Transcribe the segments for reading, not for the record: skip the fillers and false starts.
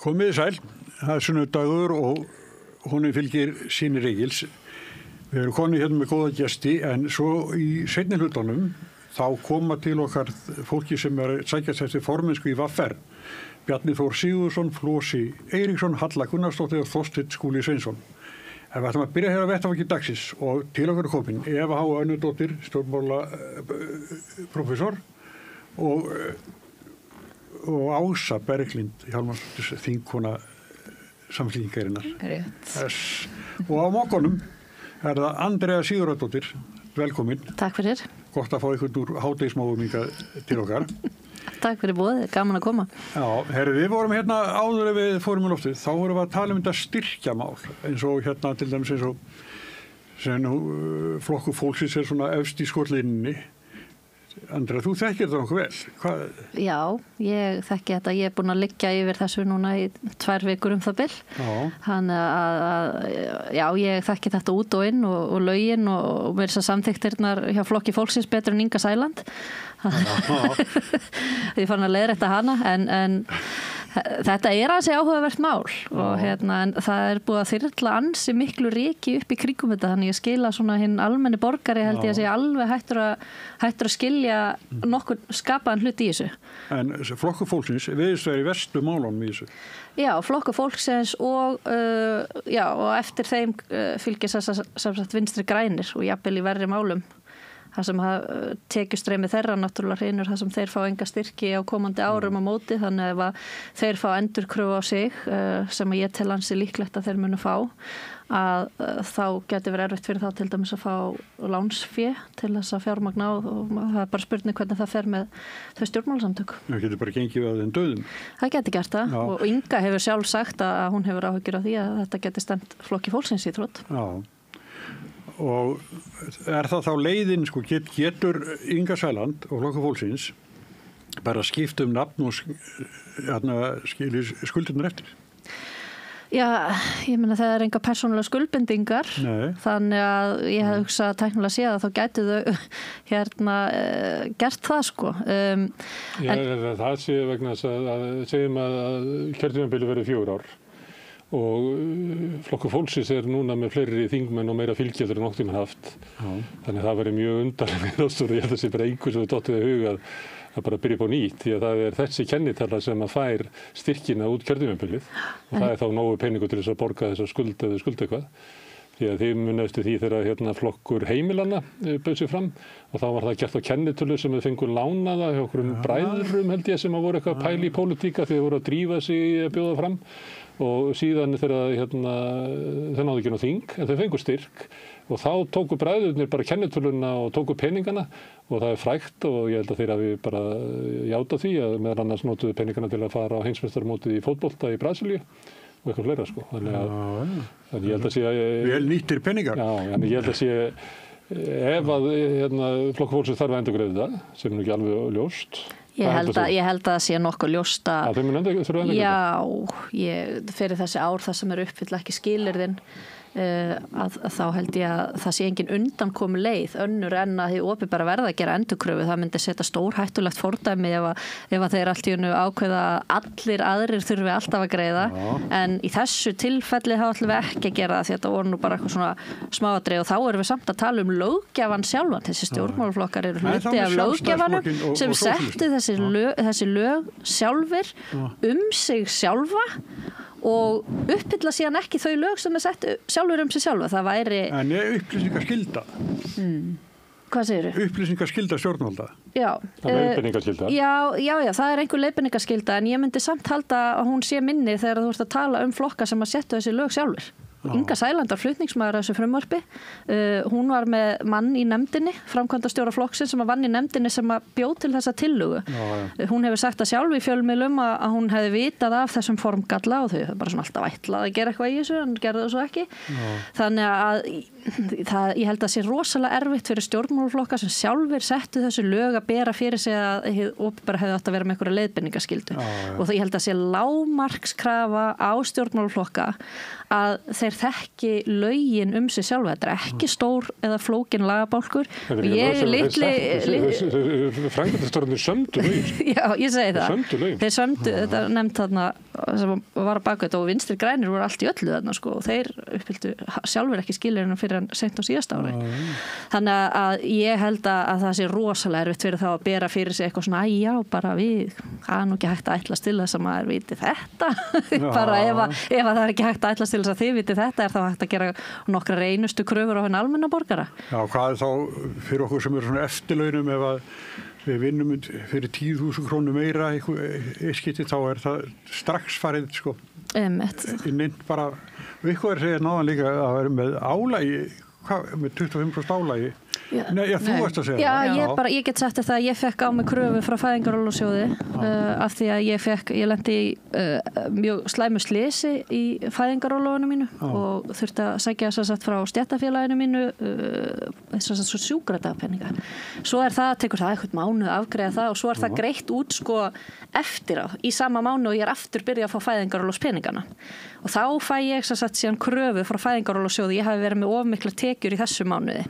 Komið sæl, það sunnudagur og honum fylgir sínir Egils. Við erum konið hérna með góða gesti en svo í seinni hlutunum þá koma til okkar fólki sem sækjast eftir formennsku í VFR. Bjarni Þór Sigurðsson, Flosi Eiríksson, Halla Gunnarsdóttir og Þorsteinn Skúli Sveinsson. En við ætlum að byrja hér að vettvangi dagsins og til okkar komin Eva H. Önnudóttir, stjórnmála prófessor og Ása Berglind Hjálmarsdóttir, þingkona Samfylkingarinnar. Yes. Og á morgunum það Andrea Sigurðardóttir, velkomin. Takk fyrir. Gott að fá ykkur úr hádegismáum hingað til okkar. Takk fyrir boðið, gaman að koma. Já, herri, við vorum hérna áður ef við fórum í loftið, þá vorum við að tala þetta styrkjamál, eins og hérna til dæmis eins og sem flokkur fólksins svona efst í skotlínunni. Andrea, þú þekkir það nokkuð vel. Hvað? Já, ég þekki þetta. Ég búin að liggja yfir þessu núna í 2 vikur það bil. Þannig að ég þekki þetta út og inn og lögin og mér þess að samþykktirnar hjá flokki fólksins betur en Inga Sæland. Ég fann að leiðrétta hana en þetta ansi áhugavert mál og en það búið að þyrla ansi miklu ryki upp í kringum þetta, þannig ég skila svona hinn almenni borgari held ég að sé alveg hættur að skilja nokkur skapaðan hlut í þessu. En flokkur fólksins viðst vera í verstu málunum í þessu? Já, flokkur fólksins og eftir þeim fylgir samsagt vinstri grænir og jafnvel í verri málum. Það sem tekjustreymi þeirra náttúrulega hreinur það sem þeir fá enga styrki á komandi árum á móti, þannig að þeir fá endurkröfu á sig sem ég tel ansi líklegt að þeir munu fá að þá geti verið erfitt fyrir þá til dæmis að fá lánsfé til þess að fjármagna og það bara spurning hvernig það fer með þau stjórnmálasamtök. Það getur bara gengið að þeim döðum. Það geti gert það og Inga hefur sjálf sagt að hún hefur áhyggjur af því að þetta geti stemt flokki fólksins í þrótt. Já. Og það þá leiðin, getur Inga Sæland og flokkur fólksins bara skipt nafn og skilir skuldirnar eftir? Já, ég meina það enga persónulega skuldbindingar. Nei. Þannig að ég hef hugsað að tæknilega séð að þá gætu þau gert það það sé vegna að segjum að kjörtímabili verið 4 ár. Og flokkur fólksins núna með fleiri þingmenn og meira fylgjendur en nokkuð haft. Þannig að það verið mjög undarlega og ég held að sé bara einhver sem dottið í hug að bara byrja upp á nýtt því að það þessi kennitala sem að fær styrkina út kjörtímabilið og það þá nógu peningur til þess að borga þess að skuld eitthvað. Því að þið munast því þegar flokkur heimilanna bauð sig fram og þá var það gert á kennitölu sem þau fengu lánaða hjá okkur bræðrum held ég sem að voru eitthvað pæli í pólitíka því þau voru að drífa sig að bjóða fram og síðan þegar þau náðu ekki ná þing en þau fengu styrk og þá tóku bræðurnir bara kennitöluna og tóku peningana og það frægt og ég held að þeir hafi bara játað því að meðal annars notuðu peningana til að fara á heimsmeistarmótið í fótbolta í Brasilíu og eitthvað fleira Þannig ég held að sé vel nýttir peningar. Já, en ég held að sé ef að flokkur fólksins þarf að endurgreiða það sem ekki alveg ljóst. Ég held að það sé nokkuð ljóst að fyrir þessi ár það sem uppfylla ekki skilyrðin að þá held ég að það sé engin undankomu leið önnur en að því opinbera verða að gera endurkröfu. Það myndi setja stórhættulegt fordæmi ef þeir allt í einu ákveða að allir aðrir þurfi alltaf að greiða en í þessu tilfelli þá ætlum við ekki að gera það því að þetta voru nú bara eitthvað svona smáatriði og þá erum við samt að tala löggjafann sjálfan. Þessi stjórnmálaflokkar eru hluti af löggjafanum sem settu þessi lög sjálfir sig sjálfa og uppfylla síðan ekki þau lög sem sett sjálfur sig sjálfa. Það væri... En upplýsingaskylda. Hvað segirðu? Upplýsingaskylda stjórnvalda. Já. Það leiðbeiningaskylda. Já, það einhver leiðbeiningaskylda en ég myndi samt halda að hún sé minni þegar þú ert að tala flokka sem að settu þessi lög sjálfur. Inga Sæland var flutningsmaður þessu frumvarpi. Hún var með mann í nefndinni, framkvæmdastjóra flokksins sem vann í nefndinni sem að bjóð til þessa tillögu. Hún hefur sagt að sjálf í fjölmiðlum að hún hefði vitað af þessum formgalla og þau hefur bara svona alltaf ætlað að gera eitthvað í þessu en gerði það svo ekki. Þannig að ég held að sé rosalega erfitt fyrir stjórnmálaflokka sem sjálfur settu þessu lög að bera fyrir sig að opinbera hefði átt að vera með einhverja leiðbeiningaskyldu. Og ég held að sé lágmarkskrafa á stjórnmálaflokka að þeir þekki lögin sig sjálfa. Þetta ekki stór eða flókin lagabálkur. Framkvæmdastjórarnir sömdu lögin. Já, ég segi það. Þeir sömdu, þetta nefnt þarna sem var að baka þetta og vinstri grænir voru allt í öllu þarna sko og þeir uppfylltu sjálfur ekki skilyrðina fyrir en seint á síðasta ári. Þannig að ég held að það sé rosalega erfitt fyrir þá að bera fyrir sig eitthvað svona, já, bara það er nú ekki hægt að ætlast til þess að maður viti þetta. Bara ef það er ekki hægt að ætlast til þess að þið viti þetta, er þá hægt að gera nokkra reynustu kröfur á hinn almenna borgara. Já, hvað er þá fyrir okkur sem eru svona eftirlaunum ef að við vinnum fyrir 10.000 krónur meira í skipti, þá er það strax farið, sko. Inn bara, eitthvað segja náðan líka að vera með álægi, með 25% álægi. Nei, þú varst að segja það. Ég get sagt þetta að ég fekk á mig kröfu frá Fæðingarorlofssjóði af því að ég lendi í mjög slæmu slysi í fæðingarorlofinu mínu og þurfti að sækja þess að frá stéttarfélaginu mínu þess að sjúkradagpenninga. Svo er það, tekur það eitthvað mánuð að afgreiða það og svo er það greitt út sko eftir á í sama mánuð og ég er aftur byrjað að fá fæðingarorlofspenningana. Og þá fæ ég síðan kröfu frá Fæðingarorlofssjóði, ég hafi verið með of mikla tekjur í þessu mánuði.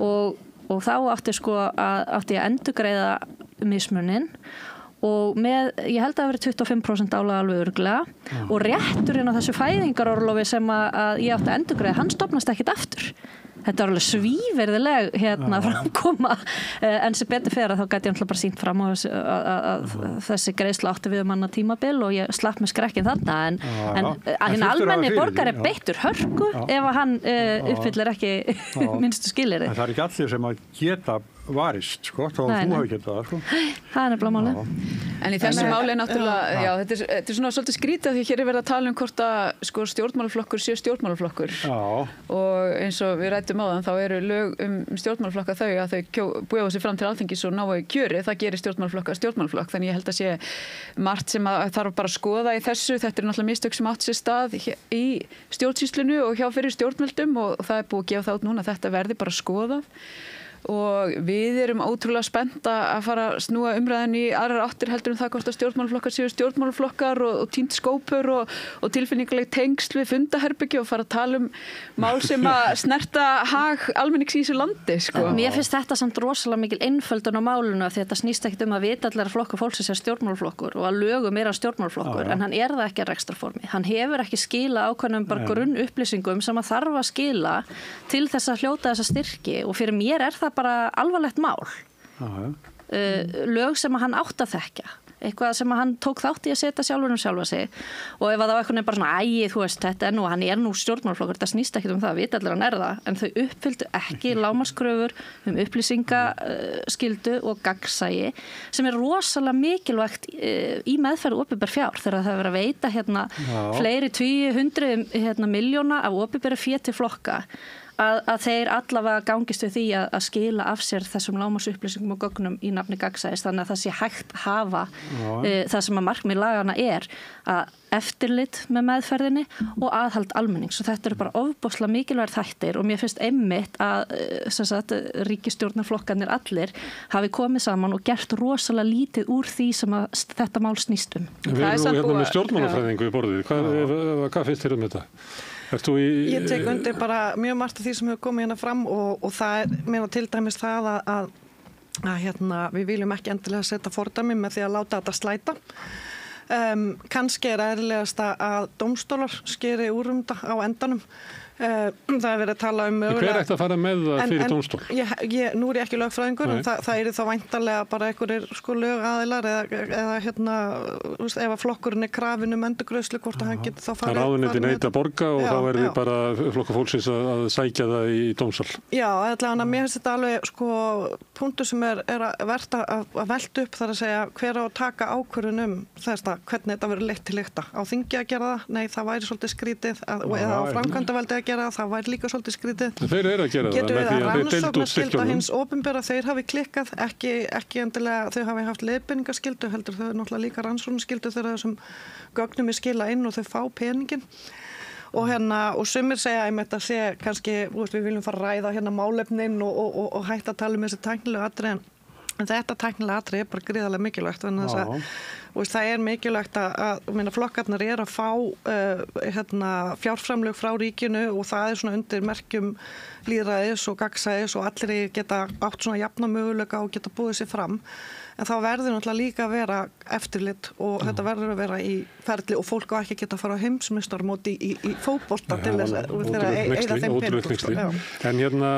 Og þá átti ég að endurgreiða mismuninn og ég held að það verið 25% álag alveg örugglega og rétturinn á þessu fæðingarorlofi sem að ég átti að endurgreiða, hann stofnast ekkert aftur. Þetta var alveg svívirðileg framkoma en sem betur fer að þá gæti ég bara sýnt fram á að þessi greiðsla átti við manna tímabil og ég slapp með skrekkin þarna en hinn almenni borgari beittur hörku ef að hann uppfyllir ekki minnstu skilyrði. Það er ekki allir sem að geta varist, sko, þá þú hafi getað það, sko. Það er nefnilega málið. En í þessu máli náttúrulega, já, þetta er svona svolítið skrítið því hér er verið að tala hvort að sko stjórnmálaflokkur sé stjórnmálaflokkur. Já. Og eins og við ræddum áðan, þá eru lög stjórnmálaflokka þau að þau búa sig fram til Alþingis og ná að kjöri, það gerir stjórnmálaflokk. Þannig ég held að sé margt sem að þarf bara að skoða í þessu. Þetta er náttúrulega mistök sem átt sér stað í stjórnsýslunni og hjá fyrir stjórnvöldum og það er búið að gefa það út núna að þetta verði bara skoðað. Og við erum ótrúlega spennt að fara að snúa umræðin í aðrar áttir heldur það hvort að stjórnmálaflokkar séu stjórnmálaflokkar og týnt skópur og tilfinningaleg tengsl við fundaherbergi og fara að tala mál sem að snerta hag almennings í þessu landi, sko. Mér finnst þetta samt rosalega mikil einföldun á málinu því þetta snýst ekkert að vita allar flokkur fólksins er stjórnmálaflokkur og að lögum er stjórnmálaflokkur en hann er það ekki að rekstrarformi. Hann hefur ekki skila ákveðnum bara grunnupplýsingum sem að þarf að skila til þess að hljóta þessa styrki og fyrir mér er það bara alvarlegt mál. Lög sem að hann átt að þekkja. Eitthvað sem að hann tók þátt í að setja sjálfa sig og ef það var eitthvað bara svona þú veist, þetta er hann er nú stjórnmálaflokkur, þetta snýst ekkert það, vita allir hann er það, en þau uppfylltu ekki lágmarkskröfur upplýsingaskyldu og gagnsæi sem er rosalega mikilvægt í meðferð opinber fjár þegar það hefur verið að veita fleiri 200 miljóna af opinberu fé til flokka. Að þeir allavega gangist við því að skila af sér þessum lágmarksupplýsingum og gögnum í nafni gagnsæis þannig að það sé hægt hafa það sem að markmið lagana er að eftirlit með meðferðinni og aðhald almennings og þetta eru bara ofboðslega mikilvægir þættir og mér finnst einmitt að ríkisstjórnarflokkarnir allir hafi komið saman og gert rosalega lítið úr því sem að þetta mál snýst um. Við erum nú með stjórnmálafræðingu í borðið. Hvað finnst þér þetta? Ég tek undir bara mjög margt af því sem hefur komið hérna fram og það er til dæmis það að við viljum ekki endilega setja fordæmi með því að láta þetta slæta. Kannski er eðlilegast að dómstólar skeri úr þetta á endanum. Það er verið að tala mögulega... Hver ætti að fara með það fyrir dómstól? Nú er ég ekki lögfræðingur, en það er þá væntanlega bara einhverjir lögaðilar eða ef að flokkurinn er krafinn endurgreiðslu hvort að hann getur þá farið... Það ráðuneytin neita að borga og þá er þið bara flokkur fólksins að sækja það í dómsal. Já, allavega mér finnst þetta alveg punktur sem er verðt að velta upp þar að segja hver á að taka ákvörðun hvernig þetta verður leitt til lykta. Á þingi að gera það? Nei, það væri svolítið skrítið eða á framkvæmdavaldi að gera það væri líka svolítið skrítið. Þeir eru að gera það með því að þeir deildu út styrkjunum. Hins opinbera þeir hafi klikkað, ekki endilega þau hafi haft leiðbeiningaskyldu, heldur þau náttúrulega líka rannsóknarskyldu þegar þessum gögnum er skila inn og þau fá peningin. Og sumir segja að sé kannski, við viljum fara að ræða málefnin og hætta að tala um þessi tæknilegu atriði en þetta tæknilega atriði er bara gríðarlega mikilvægt þannig að það er mikilvægt að flokkarnir er að fá fjárframlög frá ríkinu og það er svona undir merkjum lýðræðis og gagnsæis og allir geta átt svona jafna möguleika og geta búið sér fram en þá verður náttúrulega líka að vera eftirlit og þetta verður að vera í ferli og fólk á ekki geta að fara á heimsmeistarmóti í fótbolta til þess að eyða þeim peningum. En hérna,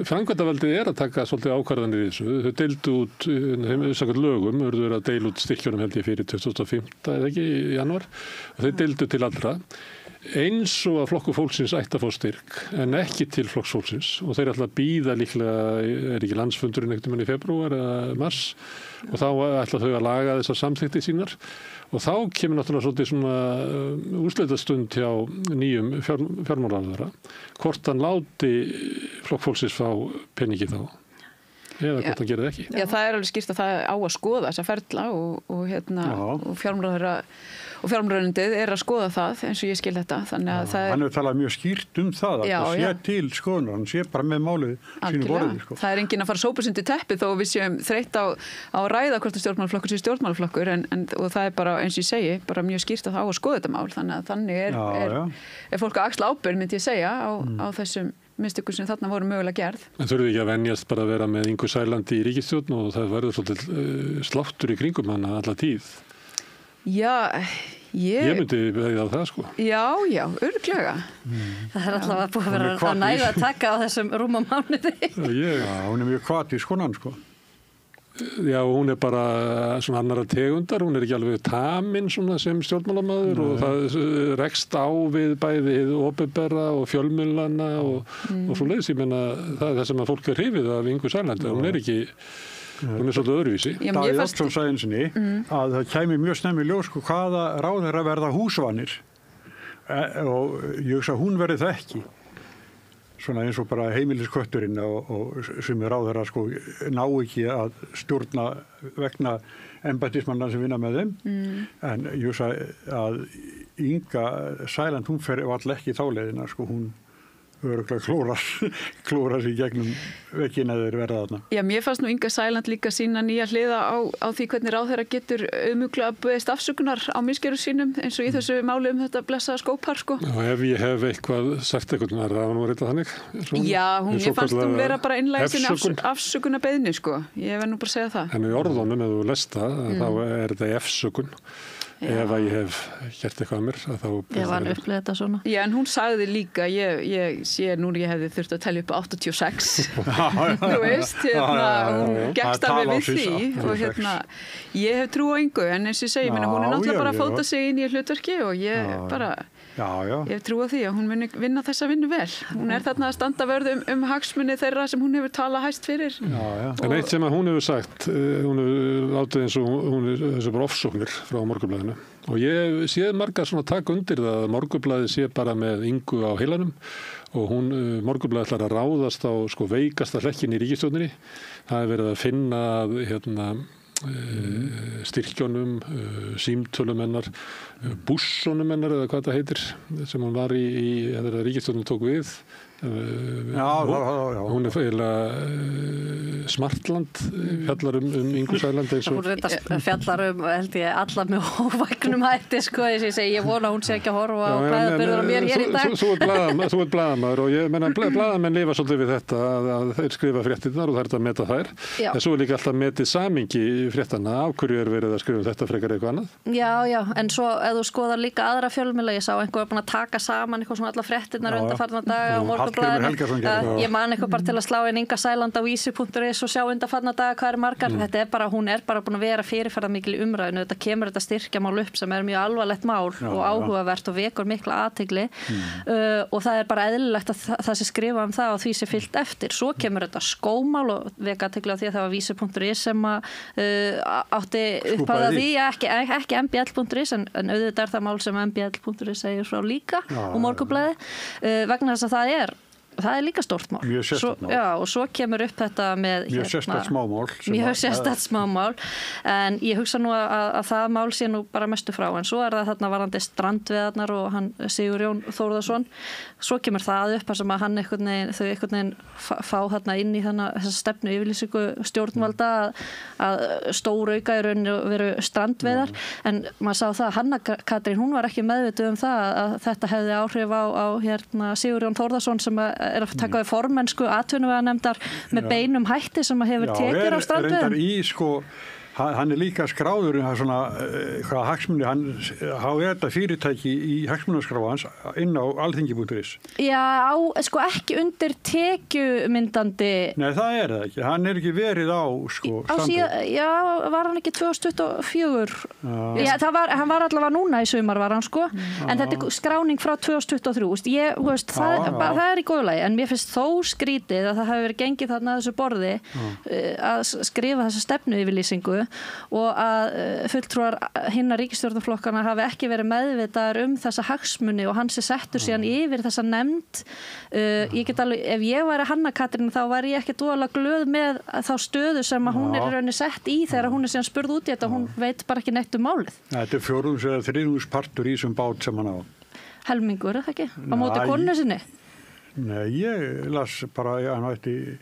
framkvæmdavaldið að taka svolítið ákvarðanir í þessu. Þau deildu út, samkvæmt lögum, verður að deila út styrkjunum held ég fyrir 2005, eða ekki, í janúar, og þau deildu til allra. Eins og að Flokkur fólksins ætti að fá styrk en ekki til Flokks fólksins og þeir ætla að bíða líklega, ekki landsfundurinn einhvern veginn í febrúar eða mars og þá ætla þau að laga þessar samþykktir sínar og þá kemur náttúrulega svolítið svona úrslitastund hjá nýjum fjármálaráðherra hvort hann láti Flokk fólksins fá peningi þá eða hvort hann gerir það ekki. Já, það alveg skýrt að það á að skoða þessa ferla og fjármálaráðherra og fjármálaráðuneytið að skoða það eins og ég skil þetta. Þannig að það hann hefur talað mjög skýrt það að það sé til skoðunar, hann sé bara með málið sínu borðið. Sko. Það enginn að fara að sópa sig undir teppið þó við séum þreytt á að ræða hvort stjórnmálaflokkur sé stjórnmálaflokkur og það bara eins og ég segi, bara mjög skýrt að það á að skoða þetta mál. Þannig er fólk að axla ábyrgð myndi ég segja á þessum mistökum sem þarna voru mögulega gerð. En þurfið ekki að venjast bara að vera með Ingu Sæland í ríkisstjórn og það verður svolítið sláttur í kringum hana alla tíð. Já, ég myndi veiða á það sko. Já, örugglega. Það allavega búið að vera að næga að taka á þessum rúma mánuði. Já, hún mjög hvatísk konan sko. Já, hún bara svona annarra tegundar, hún ekki alveg tamin svona sem stjórnmálamaður og það rekst á við bæði opinbera og fjölmiðlana og svo leiðis, ég meina það sem að fólk hrifið af Ingu Sæland, hún ekki hún svolítið öðruvísi. Davíð Oddsson sagði einu sinni að það kæmi mjög snemmi í ljós hvaða ráðherra verða húsvanir og ég hugsa að hún verði það ekki. Svona eins og bara heimiliskötturinn og sem ráðherra ná ekki að stjórna vegna embættismanna sem vinna með þeim en ég hugsa að Inga Sæland hún fer alltaf ekki í þá leiðina hún örugglega klórar sig gegnum veggina þeir verða þarna. Já, mér fannst nú Inga Sæland líka sína nýja hliða á því hvernig ráðherra getur auðmjúklega beðist afsökunar á misgerðum sínum eins og í þessu máli þetta blessaða skópar sko. Já, ef ég hef eitthvað sagt eitthvað það var eitthvað þannig. Já, mér fannst hún vera bara innlæg sinni afsökunarbeiðni sko. Ég verð nú bara að segja það. En í orðunum ef þú lesta þá þetta afsökun. Ef að ég hef gert eitthvað að mér þá ég var upplegað þetta svona. Já, en hún sagði líka ég sé núna ég hefði þurft að telja upp 86 þú veist, hún gekkst alveg við því og ég hef trú á Ingu en eins og ég segi, hún náttúrulega bara að fóta sig inn í hlutverki og ég bara ég hef trú á því að hún muni vinna þessa vinnu vel. Hún þarna að standa vörð hagsmuni þeirra sem hún hefur talað hæst fyrir. En eitt sem að hún hefur sagt, hún hefur látið eins og hún þessu bara ofsóknir frá Morgunblaðinu og ég séð margar svona taka undir það að Morgunblaðið sé bara með Ingu á heilanum og Morgunblaðið ætlar að ráðast á veikasta hlekkin í ríkisstjórninni. Það er verið að finna styrkjónum, símtölum hennar, bussónum hennar eða hvað það heitir sem hún var í þegar ríkisstjórnin tók við. Hún eiginlega Smartland fjallar Ingu Sæland eins og hún fjallar held ég alla með óvægnum hætti ég vona hún sé ekki að horfa á bræðabyrður á mér hér í dag. Þú ert blaðamaður og ég menna blaðamenn lifa svolítið við þetta að þeir skrifa fréttirnar og það að meta þær en svo líka alltaf metið samingi fréttana af hverju verið að skrifa þetta frekar eitthvað annað. Já, en svo ef þú skoðar líka aðra fjölmiðla, ég sá einhver búin að taka saman eitthvað svona alla fréttirnar undanfarna daga og ég man eitthvað bara til að slá inn Inga Sæland á vísi.is og sjá undanfarna daga hvað margar. Þetta hún bara búin að vera fyrirferða mikil umræðinu. Þetta kemur þetta styrkjamál upp sem mjög alvarlegt mál og áhugavert og vekur mikla athygli og það bara eðlilegt að það sé skrifað það og því sé fylgt eftir. Svo kemur þetta skómál og vek athygli á því að það var vísi.is sem átti uppháða því ekki mbl.is en auðvitað það mál sem mbl.is segir frá líka og Morgunblaðið vegna þess að það líka stórt mál. Mjög sérstakt mál. Og svo kemur upp þetta með mjög sérstakt smámál. Mjög sérstakt smámál. En ég hugsa nú að það mál sé nú bara mestu frá. En svo það þarna varandi strandveðarnar og hann Sigurjón Þórðarsson. Svo kemur það upp sem að hann þau einhvern veginn fá þarna inn í þessa stefnu yfirlýsingu stjórnvalda að stórauka í rauninu veru strandveðar. En maður sá það að Hanna Katrín, hún var ekki meðvituð það að þetta hefði áhrif á Sigurjón Þórðarsson sem er að taka við formennsku atvinnuveganefndar með beinum hætti sem að hefur tekjur á strandveiðum. Hann líka skráður svona hvað hagsmunni, hann þetta fyrirtæki í hagsmunaskrá hans inn á alþingi.is. Já, ekki undir tekjumyndandi. Nei, það ekki. Hann ekki verið á standveiðum. Já, var hann ekki 2024? Já, hann var allavega núna í sumar var hann en þetta er skráning frá 2023. Það í góðu lagi, en mér finnst þó skrítið að það hefur verið gengið þarna að þessu borði að skrifa þessa stefnuyfirlýsingu og að fulltrúar hinna ríkisstjórnarflokkana hafi ekki verið meðvitaðar þessa hagsmuni og hann sé settur síðan yfir þessa nefnd. Ég get alveg, ef ég væri Hanna Katrín þá væri ég ekki dvoðalega glöð með þá stöðu sem að hún í rauninni sett í þegar hún síðan spurð út í þetta, hún veit bara ekki neitt málið. Þetta 4. eða 3. partur í þessum bát sem hann á. Helmingur, það ekki? Á móti konu sinni? Nei, ég las bara, hann vætti,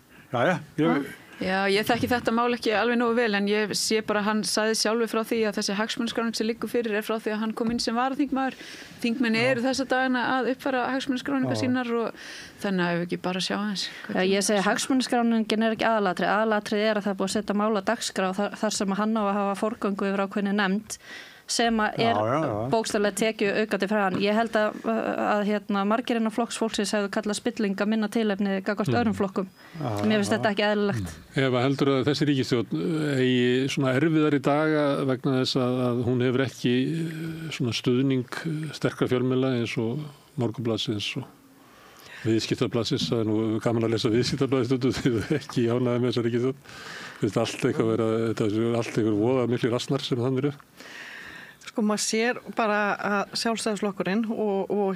Já, ég þekki þetta mál ekki alveg nógu vel en ég sé bara að hann sagði sjálfur frá því að þessi hagsmunaskráning sem liggur fyrir frá því að hann kom inn sem varaþingmaður. Þingmenn eru þessa dagana að uppfæra hagsmunaskráningar sínar og þannig að ef ekki bara sjá hans. Ég segi hagsmunaskráningin ekki aðalatrið. Aðalatrið að það er búið að setja mál á dagskrá þar sem hann á að hafa forgöngu yfir ákveðinni nefnd sem bókstaflega tekju aukandi frá hann. Ég held að margir innan flokks fólksins hefðu kallað spilling að minna tilefni gagnvart öðrum flokkum. Mér finnst þetta ekki eðlilegt. Eva, heldur að þessi ríkisstjórn eigi svona erfiðari daga vegna þess að hún hefur ekki svona stuðning sterkra fjölmiðla eins og Morgunblaðsins og Viðskiptablaðsins. Það er nú gaman að lesa Viðskiptablaðið stundum því það ekki ánægði með þessa ríkisstjórn. Þetta er allt eitthvað voða miklu rasnar sem þannig eru. Maður sér bara að sjálfstæðisflokkurinn og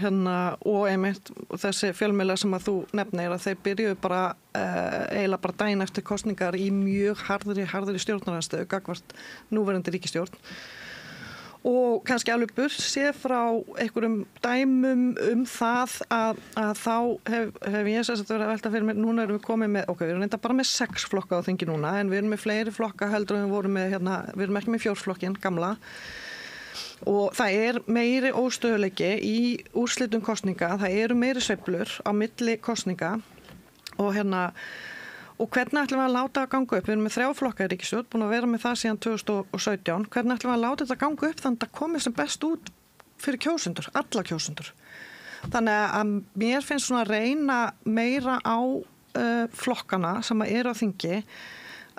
einmitt þessi fjölmiðla sem að þú nefnir að þeir byrjuðu bara eiginlega bara daginn eftir kosningar í mjög harðri stjórnaranstöðu gagnvart núverandi ríkisstjórn og kannski alveg burt sé frá einhverjum dæmum það að þá hef ég sérst að vera að velta fyrir mér, núna erum við komið með, við erum reynda bara með 6 flokka á þingi núna en við erum með fleiri flokka heldur en við vorum með við erum ekki með 4 flokkin gamla og það er meiri óstöðuleiki í úrslitum kosninga, það eru meiri sveiflur á milli kosninga og hvernig ætlum við að láta það ganga upp? Við erum með 3 flokka í ríkisstjórn, búin að vera með það síðan 2017, hvernig ætlum við að láta þetta ganga upp þannig að það komið sem best út fyrir kjósendur, alla kjósendur. Þannig að mér finnst svona að reyna meira á flokkana sem eru á þingi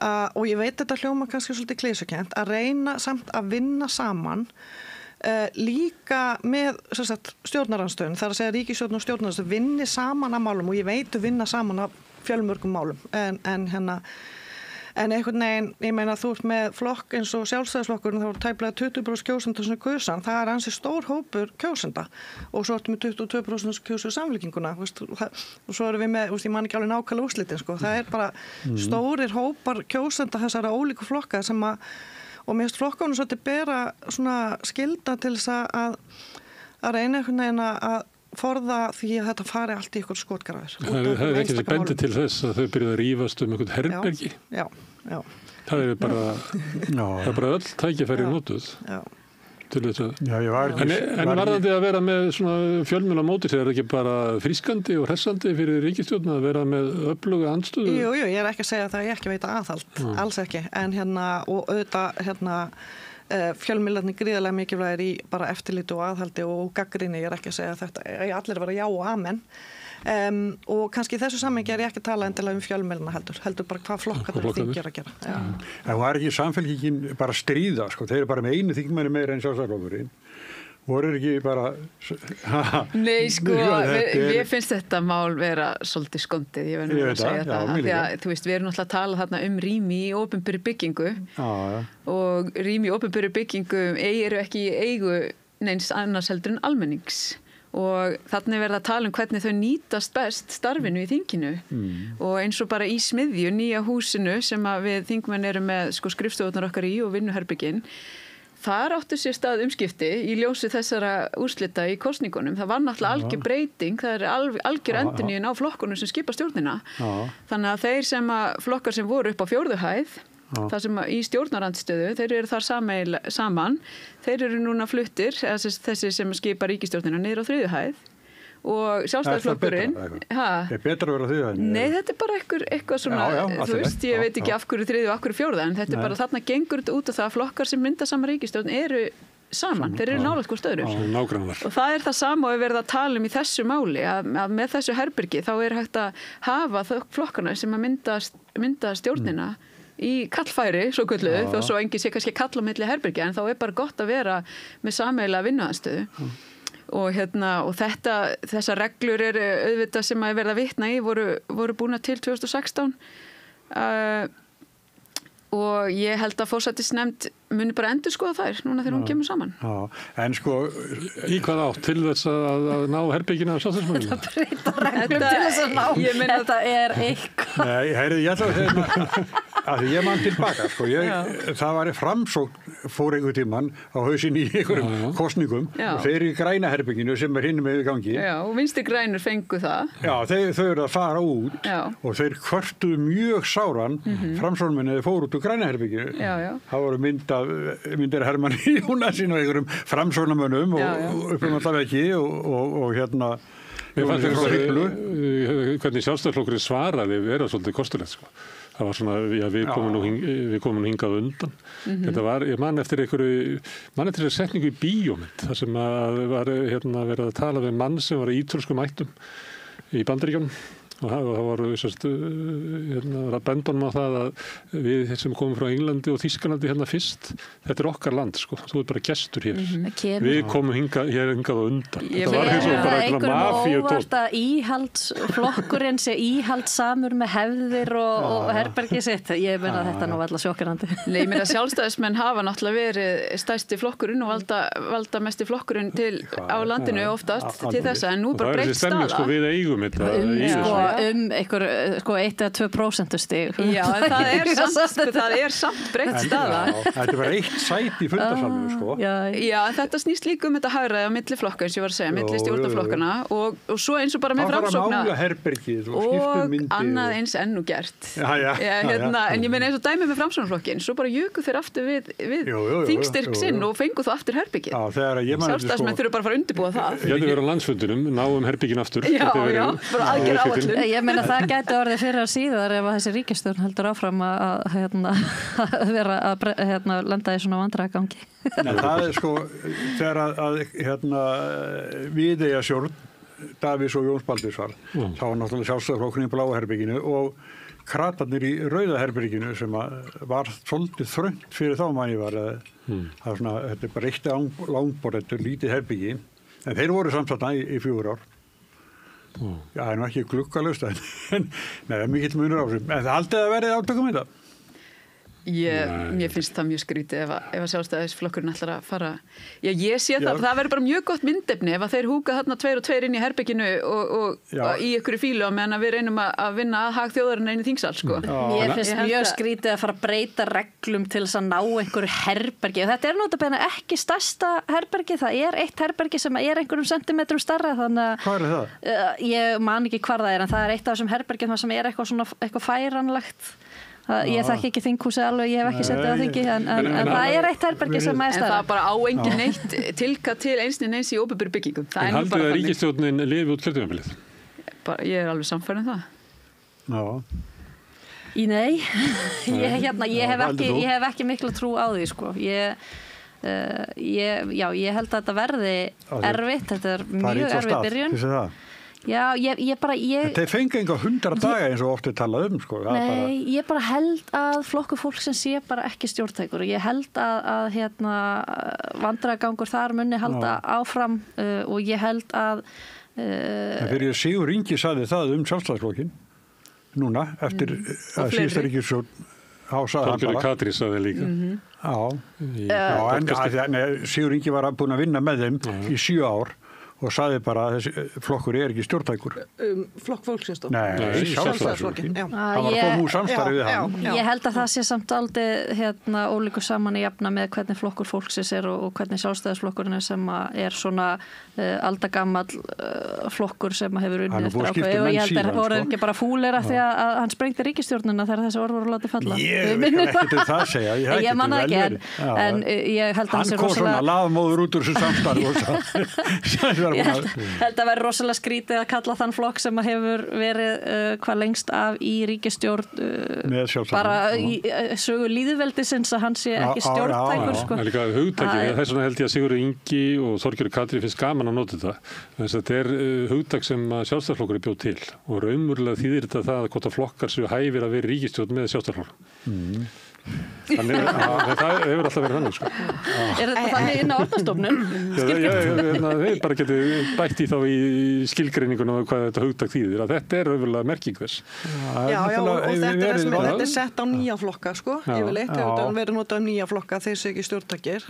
og ég veit þetta hljóma kannski svolítið klísukent, að reyna samt að vinna saman líka með stjórnarandstöðun, þar að segja ríkisstjórn og stjórnarandstöðun vinni saman að málum og ég veit að vinna saman að fjölmörgum málum en einhvern veginn, ég meina þú ert með flokk eins og sjálfstæðisflokkurinn þá er tæplega 20% kjósenda sem kjósan, það er ansi stór hópur kjósenda og svo ertu með 22% kjósu samfylkinguna og svo erum við með, ég man ekki alveg nákvæmlega úrslitin það er bara stórir hópar kjósenda þessara ólíku flokka sem og mér finnst flokkunum svolítið bera svona skylda til þess að reyna einhvern veginn að forða því að þetta fari allt í ykkur skotgrafir. Það er ekki bendi til þess að þau byrjuð að rífast einhvern herbergi. Já. Það er bara öll tækifæri notuð. Já. Til þess að. En varðandi að vera með svona fjölmiðla móti þegar það ekki bara frískandi og hressandi fyrir ríkisstjórn að vera með öfluga andstöðu? Jú, ég er ekki að segja það, ég ekki veita aðhald, alls ekki. En og auðvitað fjölmiðlarnir gríðarlega mikilvægir í bara eftirliti og aðhaldi og gagnrýni, ég er ekki að segja þetta, allir vera já og amen. Og kannski í þessu samhengi er ég ekki að tala endilega fjölmiðlana heldur bara hvað flokkar þingir að gera. En það er ekki samfélkingin bara stríða, þeir eru bara með einu þingmenni meira en sjálfstæðisflokkurinn. Voru ekki bara... Nei, ég finnst þetta mál vera svolítið skondið, ég verður að segja það. Því að, þú veist, við erum náttúrulega að tala þarna rými í opinberri byggingu og rými í opinberri byggingu eru ekki í eigu neins annars heldur en almennings. Og þannig verða að tala hvernig þau nýtast best starfinu í þinginu og eins og bara í smiðju, nýja húsinu sem við þingmenn erum með skrifstofunar okkar í og vinnuherbygginn. Þar áttu sér stað umskipti í ljósi þessara úrslita í kosningunum. Það var náttúrulega algjör breyting, það er algjör endurnýjun á flokkunum sem skipa stjórnina. Þannig að þeir flokkar sem voru upp á 4. hæð, það sem í stjórnarandstöðu, þeir eru þar saman, þeir eru núna fluttir, þessi sem skipa ríkisstjórnina niður á 3. hæð og Sjálfstæðisflokkurinn. Er betra að vera því það? Nei, þetta bara eitthvað svona, þú veist, ég veit ekki af hverju 3. og af hverju 4. en þetta bara þarna gengur þetta út af það að flokkar sem mynda sama ríkisstjórn eru saman, þeir eru nálægt hvort öðrum. Og það er það sama og við verðum að tala í þessu máli, að með þessu herbergi þá er hægt að hafa flokkarna sem að mynda stjórnina í kallfæri, svo kölluðu, þó svo enginn sé kannski kall á milli herbergi, en þá er bara gott að vera með sameiginlega vinnuaðstöðu. Og þessar reglur eru auðvitað sem að verða vitna í voru búna til 2016 og ég held að forsætisnefnd muni bara endurskoða þær núna þegar hún kemur saman. En sko, í hvað átt til þess að ná herbyggina af sjálfstæðismönnum? Þetta breyta reglum til þess að ná. Þetta er eitthvað. Nei, heyrðu, ég ætla að segja að ég man tilbaka, sko, það var Framsókn fór einhver tímann á hausinn í einhverjum kosningum og þeir í græna herbygginu sem hinn með gangi. Já, og Vinstri grænur fengu það. Já, þau eru að fara út og þeir kvörtuðu mjög sáran Framsóknarmenn eða fór út úr græna herbygginu. Það voru myndir Hermann Jónasson og einhverjum Framsóknarmönnum og uppum alltaf ekki og hérna Mér fannst hvernig Sjálfstæðisflokkurinn svaraði vera svolítið kostulegt, sko. Það var svona, við komum nú hingað undan. Þetta var, ég man eftir einhverju setningu í bíómynd, þar sem var verið að tala við mann sem var í ítölskum ættum í Bandaríkjunum. Og það var að benda honum á það að við sem komum frá Englandi og Þýskalandi hérna fyrst, þetta okkar land, sko. Þú bara gestur hér. Við komum hingað á undan. Þetta var eins og bara einhverjum óvart að íhaldsflokkurinn sé íhaldsamur með hefðir og herbergi sitt. Ég meina þetta nú alltaf sjokkernandi. Nei, ég meina sjálfstæðismenn hafa náttúrulega verið stærsti flokkurinn og valda mesti flokkurinn á landinu oftast til þessa, en nú bara breytt staða. Einhver 1-2% stig. Já, en það er samt breytt staða. Þetta var eitt sæti í fundarsalnum, sko. Já, en þetta snýst líka þetta hagræði á milli flokka, eins og ég var að segja, milli stjórnarflokkana og svo eins og bara með Framsókna. Það var að mála herbergið og skiptu myndi. Og annað eins enn og gert. En ég meina eins og dæmi með Framsóknarflokkin, svo bara juku þeir aftur við þingstyrk sinn og fengu þú aftur herbergið. Sjálfstæðismenn þurfa bara að fara að undirbúa það. Ég hefði verið á landsfundinum, náum herbergin aftur. Bara aðgerð áætlun. Ég meina það gæti orðið fyrir að síðar ef þessi ríkisstjórn heldur áfram að vera að lenda í svona vandræðagangi. Það er sko þegar Viðeyjastjórn Davíðs og Jóns Baldvinsson þá var náttúrulega Sjálfstæðisflokkurinn í bláa herberginu og kratarnir í rauða herberginu sem var svolítið þröngt fyrir þá manni var þetta er bara eitt langborð, þetta er lítið herbergi en þeir voru samsatna í 4 ár. Já, það er nú ekki gluggalust en það er mikill munur á þessu. En það haldið að verið átökum þetta? Mér finnst það mjög skrítið ef að Sjálfstæðisflokkurinn ætlar að fara. Já, ég sé það verður bara mjög gott myndefni ef að þeir húka þarna 2 og 2 inn í herberginu og í einhverju fílu á meðan að við reynum að vinna að hag þjóðarinnar inn í þingsal, sko. Mér finnst mjög skrítið að fara að breyta reglum til þess að ná einhverju herbergi. Þetta er notabene ekki stærsta herbergi, það er eitt herbergi sem er einhverjum sentimetrum stærra, þannig að hvað er það? Ég man ekki hvar það er, en það er eitt af þessum herbergjum sem er eitthvað færanlegt. Ég þekki ekki þinghúsið alveg, ég hef ekki setið á þingi en það er eitt herbergi sem er stærra. En það bara á engin neitt tilka til eins í opinberum byggingum. En haldið að ríkisstjórnin lifi út kjörtímabilið? Ég er alveg samfærð um það. Nei, ég hef ekki mikla trú á því, sko. Ég held að þetta verði erfitt, þetta er mjög erfitt byrjun. Já, þeir fengi enga 100 daga eins og oft er talað sko. Nei, ég bara held að flokkur fólk sem sé bara ekki stjórntækur og ég held að vandræðagangur þar muni halda áfram og ég held að Fyrir Sigur Ingi sagði það Sjálfstæðisflokkinn núna eftir að síðasta ríkisstjórn Þorgerður Katrín sagði líka. En Sigur Ingi var búinn að vinna með þeim í 7 ár og sagði bara að þessi flokkur er ekki stjórntækur. Flokk fólksins? Nei, Sjálfstæðisflokkin. Það var að koma úr samstarfi við hann. Ég held að það sé samt aldrei ólíku saman í jafna með hvernig flokkur fólksins er og hvernig Sjálfstæðisflokkurinn er sem er svona aldagamall flokkur sem hefur unnið eftir ákveð og ég held að það voru ekki bara fúlir af því að hann sprengti ríkisstjórnina þegar þessi orð voru látið falla. Ég vil ekki til það segja. Ég manna ekki en ég held að hann kom svona lafmóður út úr þessu samstarfi og Ég held að vera rosalega skrítið að kalla þann flokk sem hefur verið hvað lengst af í ríkisstjórn bara í sögu lýðveldisins að hann sé ekki stjórntækur sko. Það er líka hugtæki, þess vegna held ég að Sigurður Ingi og Þorgerður Katrín finnst gaman að nota þetta. Þetta er hugtæk sem Sjálfstæðisflokkurinn bjó til og raunverulega þýðir þetta það að hvort að flokkar séu hæfir að vera í ríkisstjórn með Sjálfstæðisflokkurinn. Þannig að það hefur alltaf verið þannig sko. Er þetta þannig inn á orðastofnun? Þeir bara getur bætt í þá í skilgreininguna hvað þetta hugtak þýðir að þetta er auðvitað merking þess. Já, og þetta er sett á nýja flokka sko, yfirleitt hefur verið notað nýja flokka þeir séu ekki stjórntækir.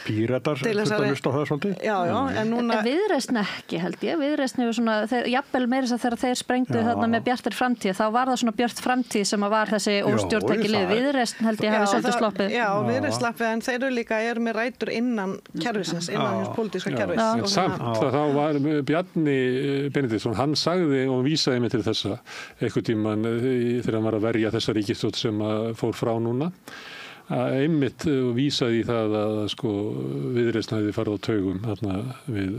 Píratar þetta hlusta á það svolítið? Já, en núna... Viðreisn ekki held ég, Viðreisn hefur svona, jafnvel meira þess að þegar þeir sprengdu þarna með Bjartri framtíð, þá var það svona Björt framtíð sem var þessi óstjórntæki lið. Viðreisn held ég hafi svolítið sloppið. Já, Viðreisn sloppið, en þeir eru líka með rætur innan kerfisins, innan hins pólitíska kerfis. Samt að þá var Bjarni Benediktsson, hann sagði og vísaði mig til þessa einhvern tímann þegar hann var að verja þessa ríkisstjórn sem fór frá núna. Einmitt vísaði í það að sko Viðreisn hefði farið á taugum þarna við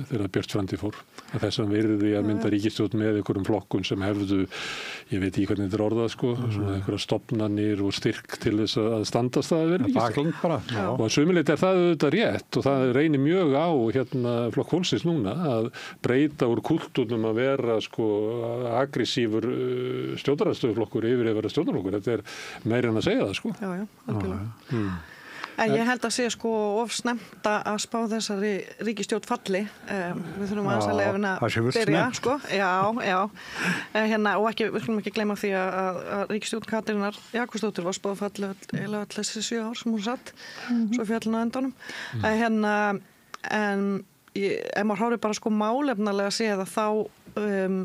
þegar Björt framtíð fór. Að þess að virði að mynda ríkisstjórn með einhverjum flokkun sem hefðu, ég veit ekki hvernig þetta er orðað sko, svona einhverja stofnanir og styrk til þess að standast það að vera ríkisstjórn. Og að sumilegt er það auðvitað rétt og það reynir mjög á Flokk fólksins núna að breyta úr kultúrnum að vera sko aggressífur stjórnarandstöðuflokkur yfir að vera stjórnarflokkur. Þetta er meira en að segja það sko. Já, algjörlega. En ég held að sé sko of snemmt að spá þessari ríkisstjórn falli. Við þurfum aðeins að leyfa að byrja sko. Já. Og við skulum ekki gleyma því að ríkisstjórn Katrínar Jakobsdóttur var spáð falli eða þessi 7 ár sem hún satt, svo fjallin á endanum. En ef maður horfir bara sko málefnalega að segja það þá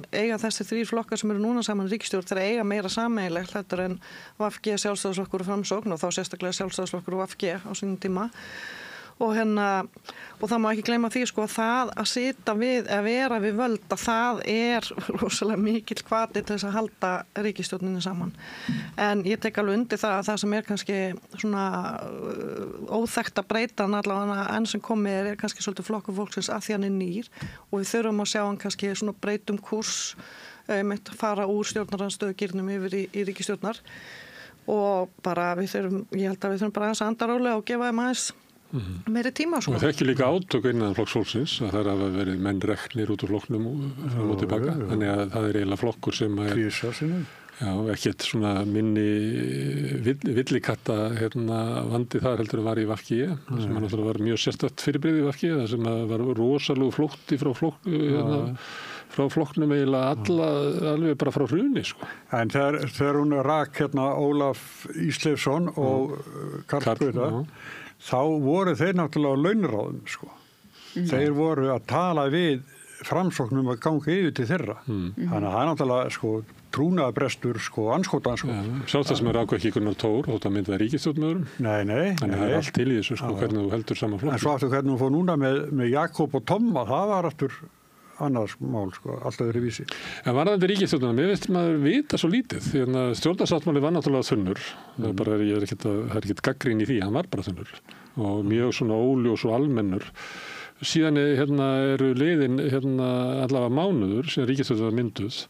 eiga þessi 3 flokkar sem eru núna saman ríkisstjórn þeir eiga meira sameiginlegt heldur en VG, Sjálfstæðisflokkur og Framsókn og þá sérstaklega Sjálfstæðisflokkur og VG á sínum tíma og það má ekki gleyma því sko að það að sitja við að vera við völd að það er rosalega mikill hvati til þess að halda ríkisstjórninni saman en ég tek alveg undir það sem er kannski svona óþekkt að breyta allavega enn sem komið er kannski svolítið Flokkur fólksins að því hann er nýr og við þurfum að sjá hann kannski svona breytum kúrs fara úr stjórnarandstöðugirnum yfir í ríkisstjórnar og bara ég held að við þurfum bara aðeins að anda rólega og gefa þeim aðeins meiri tíma sko. Og það er ekki líka átök innan Flokks fólksins að það hafa verið menn reknir út úr flokknum fram og tilbaka. Þannig að það er eiginlega flokkur sem er ekkert svona minni villikatta vandi þar heldur að var í VG sem náttúrulega var mjög sérstakt fyrirbrigði í VG það sem var rosalegu flótti frá flokknum eiginlega alveg bara frá hruni sko. En þegar hún rak Ólaf Ísleifsson og Karl Böða þá voru þeir náttúrulega á launaráðum sko. Þeir voru að tala við Framsóknum að ganga yfir til þeirra. Þannig að það er náttúrulega sko trúnaðarbrestur sko anskotan sko. Sjálfstæðismaður ákvað ekki Gunnar Thor og það myndi það ríkisstjórn með öðrum. Nei. Þannig að það er allt til í þessu sko hvernig þú heldur saman flokk. En svo aftur hvernig þú fór núna með Jakob og Tomma, það var aftur annars mál sko, alltaf öðru vísi. En varðandi ríkisstjórnina, mér veist maður vita svo lítið, því að stjórnarsáttmáli var náttúrulega þunnur, það er ekkert gagnrýni í því, hann var bara þunnur og mjög svona óljós og almennur. Síðan eru liðin allavega mánuður sem ríkisstjórnin var mynduð